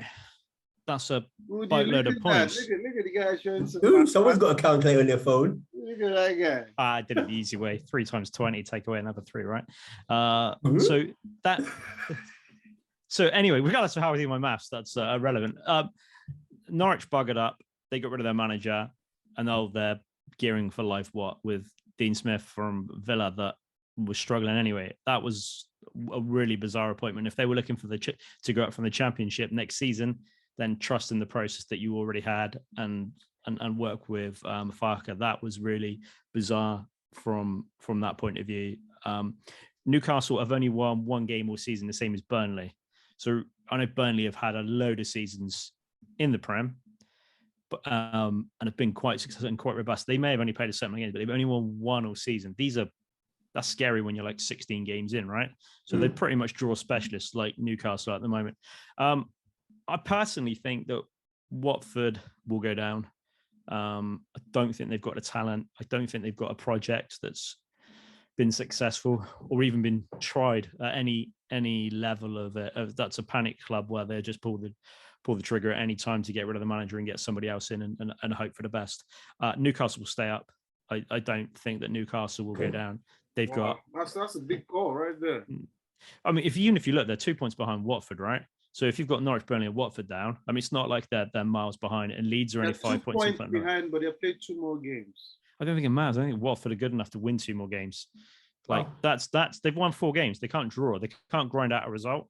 That's a boatload of points. Look at the guy showing some. Ooh, someone's got a calculator on their phone. Look at that guy. I did it the easy way. 3 times 20, take away another 3, right? So anyway, regardless of how I do my maths, that's irrelevant. Norwich buggered up. They got rid of their manager, and now they're gearing for life. What with Dean Smith from Villa that was struggling anyway. That was a really bizarre appointment. If they were looking for to go up from the Championship next season, then trust in the process that you already had and work with Farker. That was really bizarre from that point of view. Newcastle have only won 1 game all season, the same as Burnley. So I know Burnley have had a load of seasons in the Prem, but and have been quite successful and quite robust. They may have only played a certain game, but they've only won 1 all season. That's scary when you're like 16 games in, right? So they pretty much draw specialists like Newcastle at the moment. I personally think that Watford will go down. I don't think they've got the talent. I don't think they've got a project that's been successful or even been tried at any level of it. That's a panic club where they just pull the trigger at any time to get rid of the manager and get somebody else in and hope for the best. Newcastle will stay up. I don't think that Newcastle will go down. They've got that's a big call right there. I mean, if you look, they're 2 points behind Watford, right? So if you've got Norwich, Burnley, and Watford down, I mean, it's not like they're miles behind, and Leeds are only 5 points in front behind, but they've played 2 more games. I don't think it matters. I think Watford are good enough to win 2 more games. That's they've won 4 games. They can't draw. They can't grind out a result.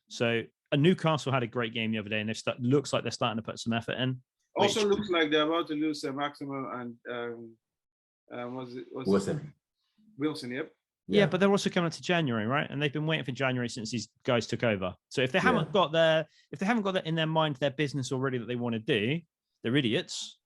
So Newcastle had a great game the other day, and looks like they're starting to put some effort in. Also looks like they're about to lose Maximum and Wilson, yep. Yeah, but they're also coming up to January, right? And they've been waiting for January since these guys took over. So if they haven't got that in their mind, their business already that they want to do, they're idiots,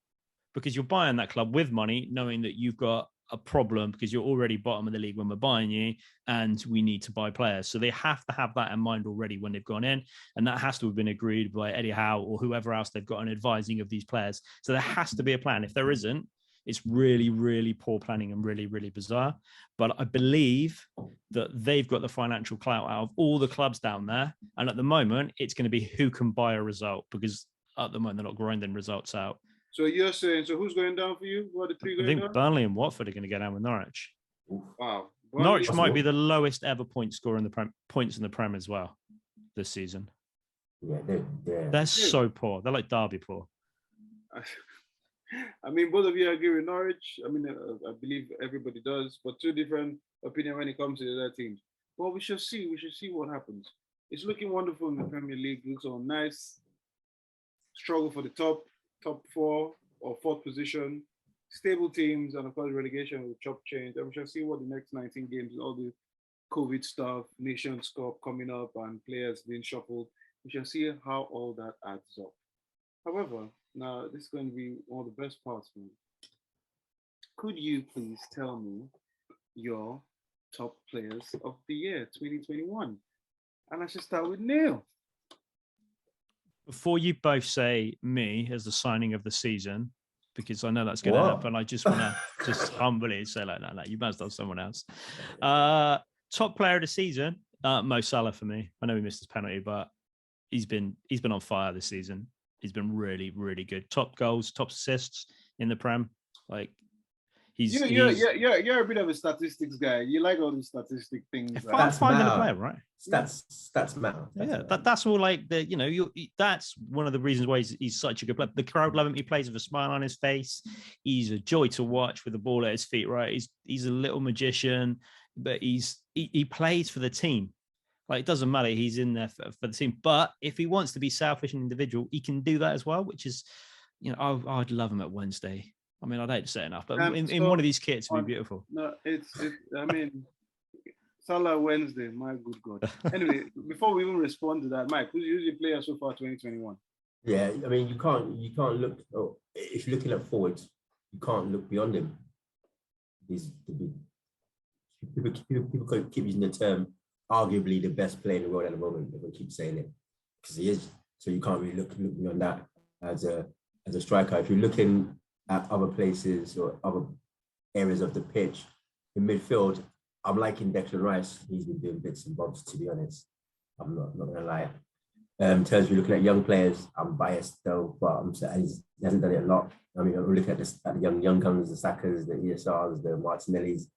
because you're buying that club with money, knowing that you've got a problem because you're already bottom of the league when we're buying you, and we need to buy players. So they have to have that in mind already when they've gone in, and that has to have been agreed by Eddie Howe or whoever else they've got an advising of these players. So there has to be a plan. If there isn't, it's really, really poor planning and really, really bizarre. But I believe that they've got the financial clout out of all the clubs down there. And at the moment, it's going to be who can buy a result, because at the moment, they're not grinding results out. So you're saying, who's going down for you? What are the 3 going down? I think Burnley and Watford are going to go down with Norwich. Wow. Norwich might be the lowest ever point scorer in the points in the Prem as well this season. Yeah, they're so poor. They're like Derby poor. I mean, both of you agree with Norwich. I mean, I believe everybody does, but 2 different opinions when it comes to the other teams. Well, we shall see. We shall see what happens. It's looking wonderful in the Premier League. It looks all nice. Struggle for the top top 4 or 4th position, stable teams, and of course relegation will chop change. And we shall see what the next 19 games, all the COVID stuff, Nations Cup coming up, and players being shuffled. We shall see how all that adds up. However, now this is going to be one of the best parts for me. Could you please tell me your top players of the year 2021? And I should start with Neil. Before you both say me as the signing of the season, because I know that's going to happen, I just want to just humbly say like, no, you must have someone else. Top player of the season, Mo Salah for me. I know he missed his penalty, but he's been on fire this season. He's been really, really good. Top goals, top assists in the Prem. Like you're a bit of a statistics guy. You like all these statistic things. That's finding a player, right? Stats matter. That's all like that's one of the reasons why he's such a good player. The crowd love him. He plays with a smile on his face. He's a joy to watch with the ball at his feet, right? He's a little magician, but he plays for the team. Like, it doesn't matter. He's in there for the team. But if he wants to be selfish and individual, he can do that as well, which is, I'd love him at Wednesday. I mean, I don't say enough, but in one of these kits would be beautiful. No, Salah Wednesday, my good God. Anyway, before we even respond to that, Mike, who's your player so far 2021? Yeah, I mean, you can't look, if you're looking at forwards, you can't look beyond him. People keep using the term arguably the best player in the world at the moment. Everyone keeps saying it because he is. So you can't really look beyond that as a striker. If you're looking at other places or other areas of the pitch in midfield, I'm liking Declan Rice. He's been doing bits and bobs, to be honest. I'm not gonna lie. In terms of looking at young players, I'm biased though, but he hasn't done it a lot. I mean, I'm looking at the young guns, the Sakas, the ESRs, the Martinellis.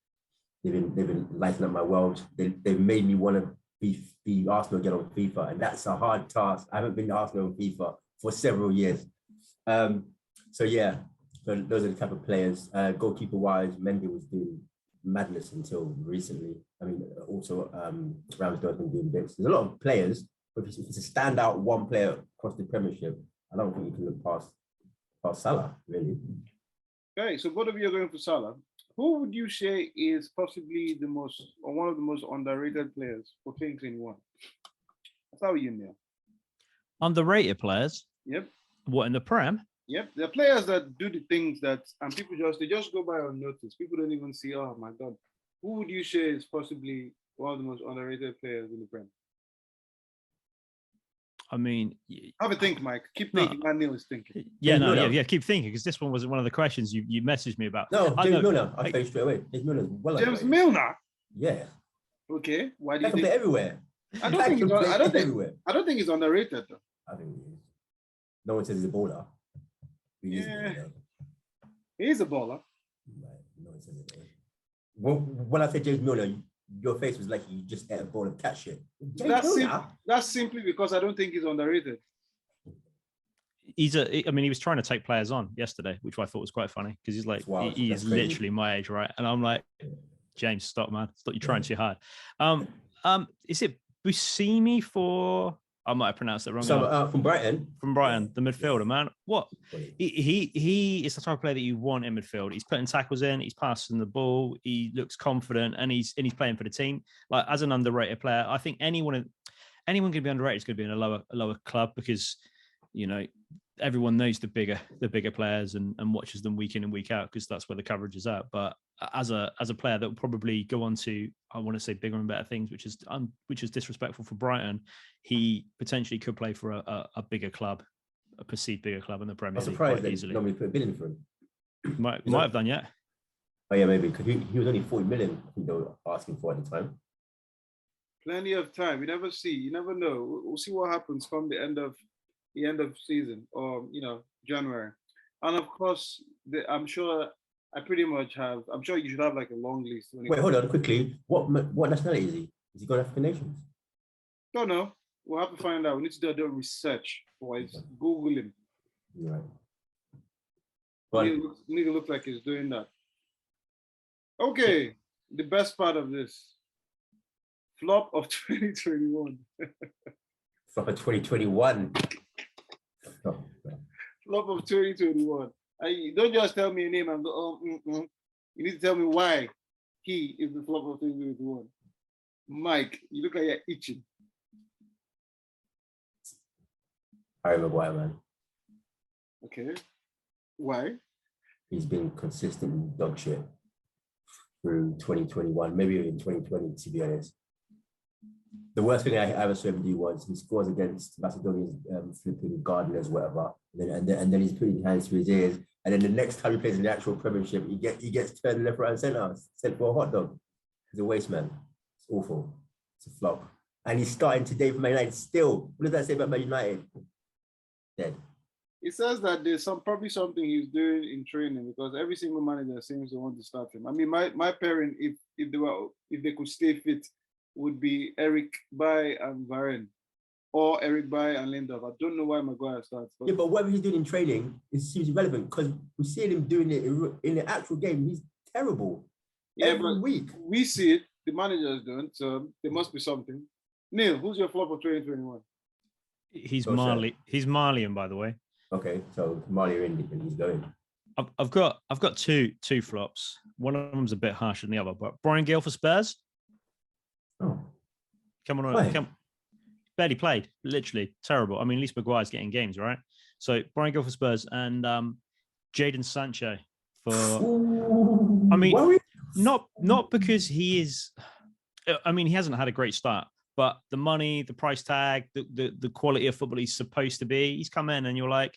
They've been lighting up my world. They've made me want to be Arsenal again on FIFA, and that's a hard task. I haven't been Arsenal on FIFA for several years. So those are the type of players. Goalkeeper wise, Mendy was doing madness until recently. I mean, also Ramsdale's been doing bits. There's a lot of players, but if it's a standout one player across the Premiership, I don't think you can look past Salah, really. Okay, so both of you are going for Salah. Who would you say is possibly one of the most underrated players for 2021? That's how you know. Underrated players? Yep. What, in the Prem? Yep. There are players that do the things that, and people just go by unnoticed. People don't even see, oh my God. Who would you say is possibly one of the most underrated players in the Prem? I mean, have a think, Mike. Keep thinking. Man Neil is thinking. Keep thinking, because this one was one of the questions you messaged me about. No, James Milner. I'll tell you straight away. James Milner. James Milner. Yeah. Okay. Why do you think? Play everywhere. I don't think he's underrated though. I think he is. No one says he's a baller. He's a baller. No one says it. When I say James Milner, your face was like you just ate a bowl of cat shit. That's simply because I don't think he's underrated. He was trying to take players on yesterday, which I thought was quite funny because he's like, he is literally my age, right? And I'm like, James, stop, man. Stop, you're trying too hard. Is it Buscemi for... I might have pronounced it wrong. From Brighton. From Brighton, the midfielder, man. What? He is the type of player that you want in midfield. He's putting tackles in, he's passing the ball, he looks confident, and he's playing for the team. Like, as an underrated player, I think anyone can be underrated is going to be in a lower club because, everyone knows the bigger players and watches them week in and week out because that's where the coverage is at. But as a player that will probably go on to, I want to say, bigger and better things, which is disrespectful for Brighton, he potentially could play for a bigger club, a perceived bigger club in the Premier League quite easily. Nobody put a bid in for him. Might have done, yeah. Oh yeah, maybe because he was only 40 million. I think they were asking for at the time. Plenty of time. You never know. We'll see what happens come the end of season or January, and of course I'm sure you should have like a long list. Wait, hold on quickly. What nationality is he? Is he got African nations? Don't know. We'll have to find out. We need to do a little research. Google him. Right. Need to look like he's doing that. Okay, the best part of this flop of 2021. Flop of 2021. Flop of 2021. You don't just tell me a name and go, oh, You need to tell me why he is the flop of 2021. Mike, you look like you're itching. Harry Maguire, man. Okay. Why? He's been consistent dog shit through 2021, maybe even 2020, to be honest. The worst thing I ever saw him do was he scores against Macedonia's flipping Gardeners, whatever, and then he's putting his hands to his ears. And then the next time he plays in the actual Premiership, he gets turned left, right, and centre, sent for a hot dog. He's a waste man. It's awful. It's a flop. And he's starting today for Man United still. What does that say about Man United? Dead. It says that there's probably something he's doing in training because every single manager seems to want to start him. I mean, my parent, if they could stay fit, would be Eric Bailly and Varane, or Eric Bailly and Lindelof. I don't know why Maguire starts. Yeah, but whatever he's doing in training, it seems irrelevant because we see him doing it in the actual game. He's terrible. Yeah, every week. We see it. The managers don't. So there must be something. Neil, who's your flop of 2021? He's Marley. He's Marleyan, by the way. Okay, so Marley and he's going. I've got two flops. One of them's a bit harsher than the other, but Brian Gill for Spurs. Oh, come on, barely played, literally terrible. I mean, at least Maguire's getting games, right? So Brian Gill for Spurs and Jadon Sancho for. Ooh, I mean, not because he is. I mean, he hasn't had a great start, but the money, the price tag, the quality of football he's supposed to be, he's come in and you're like,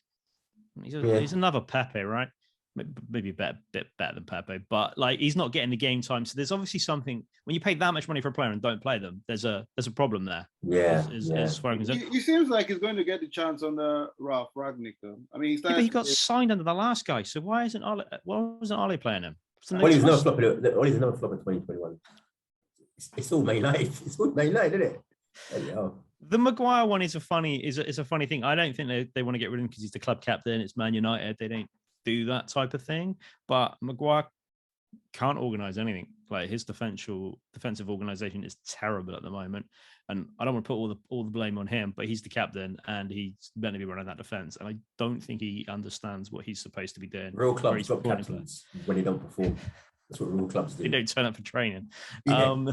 he's another Pepe, right? Maybe a bit better than Pepe, but like he's not getting the game time. So there's obviously something when you pay that much money for a player and don't play them. There's a problem there. Yeah, As far as he seems like he's going to get the chance on the Ralph Ragnick though. I mean, he got signed under the last guy. So why wasn't Ole playing him? Well, he's another flop in 2021. It's all Man United. It's all Man United, isn't it? The Maguire one is a funny thing. I don't think they want to get rid of him because he's the club captain. It's Man United. They don't do that type of thing. But Maguire can't organise anything. Like his defensive organisation is terrible at the moment. And I don't want to put all the blame on him, but he's the captain and he's meant to be running that defence. And I don't think he understands what he's supposed to be doing. Real clubs drop captains when they don't perform. That's what real clubs do. They don't turn up for training. Yeah.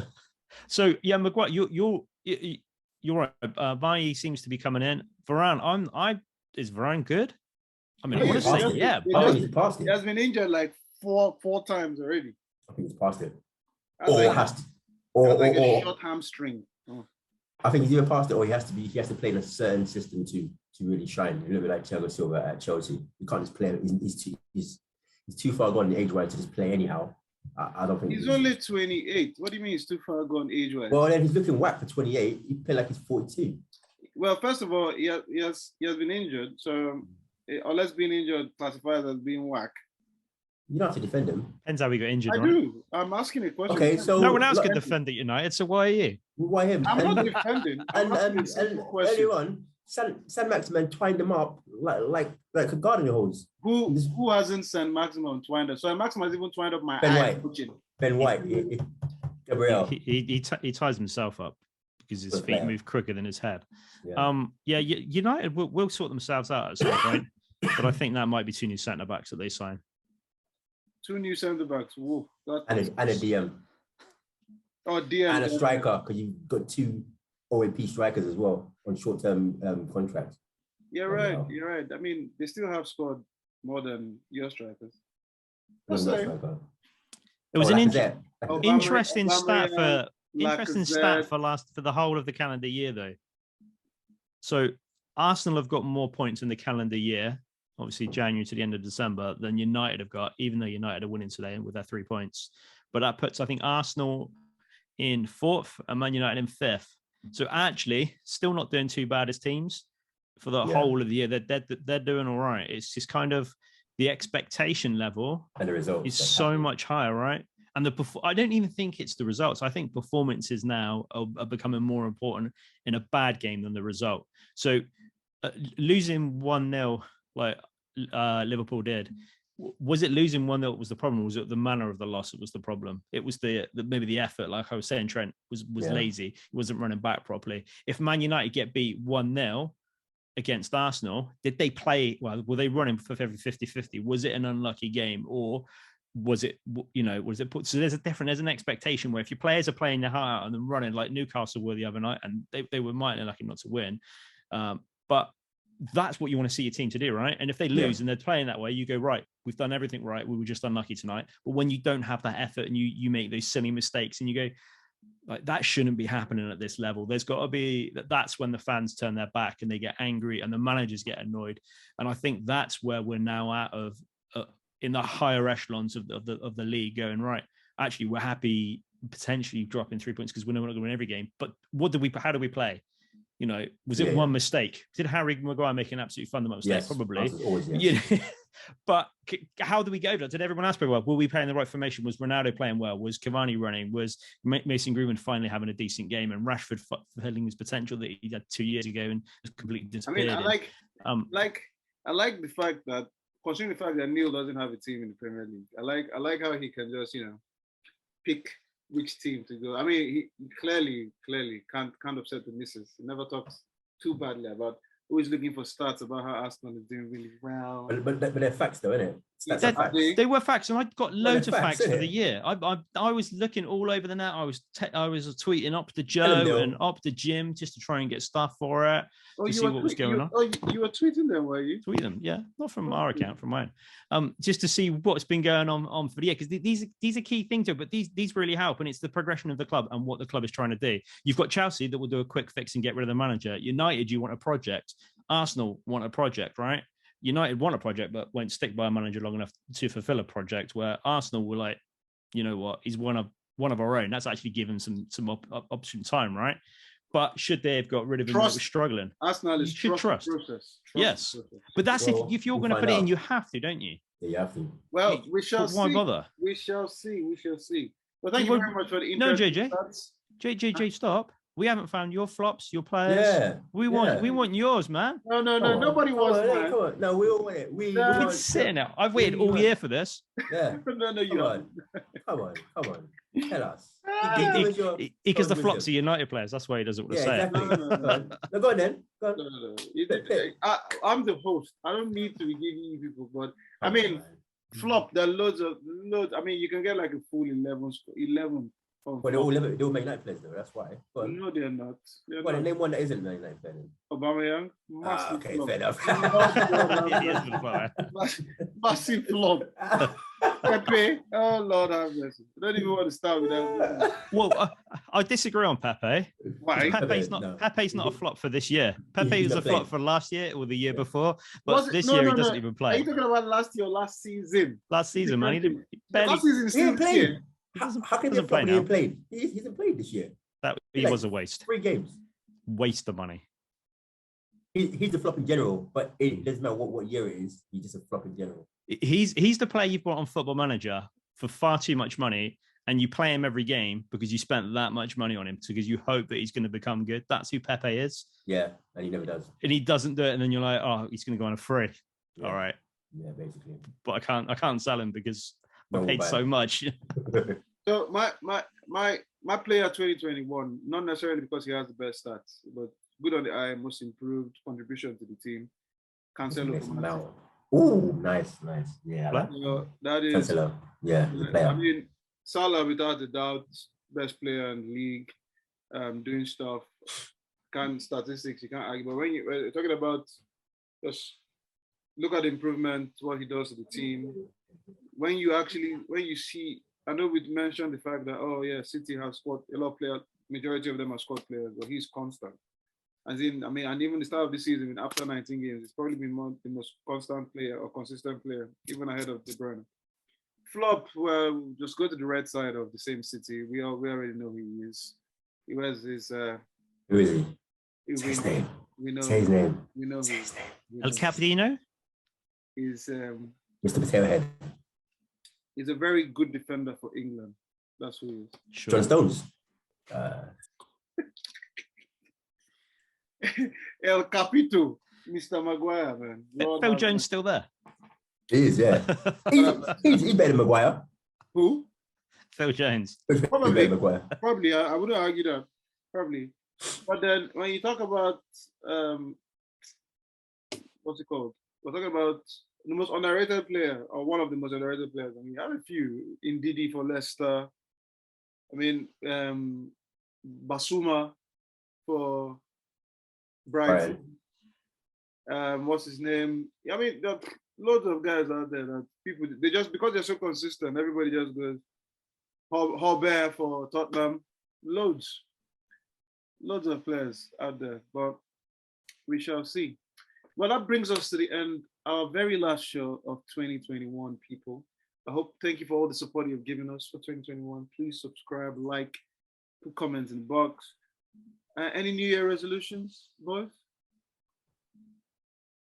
So yeah, Maguire, you're right. Bailly seems to be coming in. Varane, is Varane good? I mean, I want to say, yeah. He has been injured like four times already. I think he's past it. Or a short hamstring. Oh. I think he's either past it or he has to play in a certain system to really shine. A little bit like Thiago Silva at Chelsea. You can't just play. He's too far gone age-wise to just play anyhow. I don't think he's only 28. What do you mean he's too far gone age-wise? Well, then he's looking whack for 28. He play like he's 42. Well, first of all, he has been injured. So unless being injured classifies as being whack. You don't have to defend him. Depends how he got injured. I do. I'm asking a question. Okay, so no one else can defend at United. So why are you? Why him? I'm not defending. And earlier on, San Maximin twined them up like a gardener hose. Who hasn't San Maximin twined up? So Maximin has even twined up my Ben White. Gabriel. He ties himself up because his feet move quicker than his head. Yeah. United will sort themselves out at some point, but I think that might be 2 new centre backs that they sign. 2 new centre backs. Whoa, and a DM. Oh, DM. And a striker, because you've got 2 OAP strikers as well on short-term contracts. Yeah, right. You're right. I mean, they still have scored more than your strikers. It was an interesting stat for the whole of the calendar year, though. So Arsenal have got more points in the calendar year, obviously January to the end of December, than United have got, even though United are winning today with their 3 points. But that puts, I think, Arsenal in 4th and Man United in 5th. So actually, still not doing too bad as teams for the whole of the year. They're doing all right. It's just kind of the expectation level and the results is so much higher, right? And I don't even think it's the results. I think performances now are becoming more important in a bad game than the result. So losing 1-0 like Liverpool did, was it losing 1-0 that was the problem? Or was it the manner of the loss that was the problem? It was maybe the effort. Like I was saying, Trent was lazy. He wasn't running back properly. If Man United get beat 1-0, against Arsenal, did they play well? Were they running for every 50-50? Was it an unlucky game, or was it, was it put? So there's an expectation where if your players are playing their heart out and then running like Newcastle were the other night, and they were mightily lucky not to win, but that's what you want to see your team to do, right? And if they lose and they're playing that way, you go, right, we've done everything right. We were just unlucky tonight. But when you don't have that effort and you make those silly mistakes and you go, like, that shouldn't be happening at this level. There's got to be, that's when the fans turn their back and they get angry and the managers get annoyed. And I think that's where we're now out of, in the higher echelons of the league, going, right, actually, we're happy potentially dropping 3 points because we're not going to win every game. But how do we play? Was it one mistake? Did Harry Maguire make an absolute fundamental mistake? Yes, probably. always, yes. But how do we go? Did everyone else play well? Were we playing the right formation? Was Ronaldo playing well? Was Cavani running? Was Mason Greenwood finally having a decent game? And Rashford fulfilling his potential that he had 2 years ago and just completely disappeared? I like the fact that, considering the fact that Neil doesn't have a team in the Premier League, I like how he can just pick which team to go. I mean, he clearly can't upset the missus. He never talks too badly about, always looking for stats about how Arsenal is doing really well. But they're facts, though, isn't it? Facts. They were facts, and I got loads of facts for the year. I was looking all over the net. I was tweeting up to Joe and up to Jim just to try and get stuff for it to see what was going on. Oh, you were tweeting them, were you? Tweet them, yeah, not from our account, from mine. Just to see what's been going on for the year, because these are key things, but these really help, and it's the progression of the club and what the club is trying to do. You've got Chelsea that will do a quick fix and get rid of the manager. United, you want a project. Arsenal want a project, right? United want a project, but won't stick by a manager long enough to fulfill a project. Where Arsenal were like, you know what, he's one of our own. That's actually given some option time, right? But should they have got rid of him? That was struggling. Arsenal is trust. Yes, but that's if you're going to put it in, you have to, don't you? Yeah, you have to. Well, we shall see. Why bother? We shall see. Well, thank you very much for the interest. No, JJ, stop. We haven't found your flops, your players. Yeah, we want yours, man. No. Nobody wants mine. Come on. No, we all want it. We've been sitting out. I've waited all year for this. Yeah. No, you haven't. Come on. Tell us. Because the flops are United players. That's why he doesn't want to say exactly. it. No, go on then. Go on. No. I'm the host. I don't need to be giving you people, but I mean, flop. There are loads. I mean, you can get like a full 11. But they all make United players though. That's why. No, they're not. Well, name one that isn't a United player. Aubameyang. Okay, fair enough. Massive flop. Pepe. Oh Lord have mercy. I don't even want to start with that. Well, I disagree on Pepe. Why? Pepe's not a flop for this year. Pepe was a flop for last year or the year before, but this year he doesn't even play. Are you talking about last year or last season? Last season, man. He didn't barely. Last season, he played. How can he play now? He hasn't played this year. He was a waste. 3 games. Waste of money. He's a flop in general, but it doesn't matter what year it is. He's just a flop in general. He's the player you've bought on Football Manager for far too much money, and you play him every game because you spent that much money on him because you hope that he's going to become good. That's who Pepe is. Yeah, and he never does. And he doesn't do it, and then you're like, oh, he's going to go on a free. Yeah. All right. Yeah, basically. But I can't sell him because I paid so much. So my player 2021, not necessarily because he has the best stats, but good on the eye, most improved, contribution to the team. Cancelo. Oh, nice. Yeah, that is Cancelo. Yeah, I mean, Salah without a doubt, best player in the league, doing stuff. Statistics you can't argue. But when you're talking about just look at the improvement, what he does to the team. When you see, I know we mentioned the fact that City have squad a lot of players, majority of them are squad players, but he's constant. And even the start of the season, after 19 games, he's probably been the most constant player or consistent player, even ahead of De Bruyne. Flop, well, just go to the red side of the same city. We already know who he is. He wears his. Who is he? Say his name. We know. Say his name. We know. Say his name. El Capitino. He's Mr. Potato Head. He's a very good defender for England. That's who he is. Sure. John Stones. El Capito, Mr. Maguire, man. Phil Jones still there? He is, yeah. he's better than Maguire. Who? Phil Jones. Probably. I wouldn't argue that. Probably. But then when you talk about what's it called? We're talking about the most underrated player, or one of the most underrated players. I mean, you have a few. Ndidi for Leicester. I mean, Basuma for Brighton. What's his name? I mean, there are loads of guys out there that people, they just, because they're so consistent, everybody just goes. Hobert for Tottenham. Loads of players out there, but we shall see. Well, that brings us to the end, our very last show of 2021, people. Thank you for all the support you've given us for 2021. Please subscribe, like, put comments in the box. Any New Year resolutions, boys?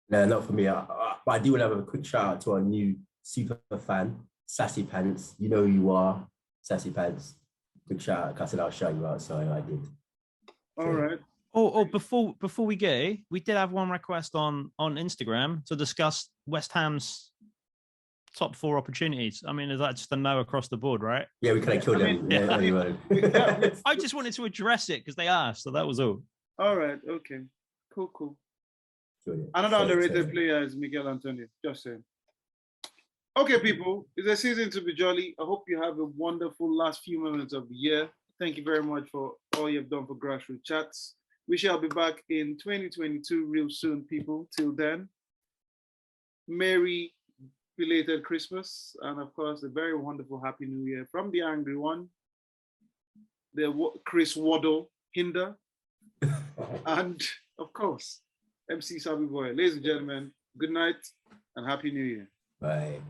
No, not for me. But I do want to have a quick shout out to our new super fan, Sassy Pants. You know who you are, Sassy Pants. Quick shout out. I said I'll shout you out, so I did. All right. Before we go, we did have one request on Instagram to discuss West Ham's top 4 opportunities. I mean, is that just a no across the board, right? Yeah, we kind of killed them. I just wanted to address it because they asked, so that was all. All right. Okay. Cool. Sure, yeah. Another underrated player is Miguel Antonio. Just saying. Okay, people, it's a season to be jolly. I hope you have a wonderful last few moments of the year. Thank you very much for all you've done for Grassroots Chats. We shall be back in 2022 real soon, people. Till then, Merry belated Christmas, and of course, a very wonderful Happy New Year from the Angry One, the Chris Waddle Hinder, and of course, MC SaabiiBoi. Ladies and gentlemen, good night and Happy New Year. Bye.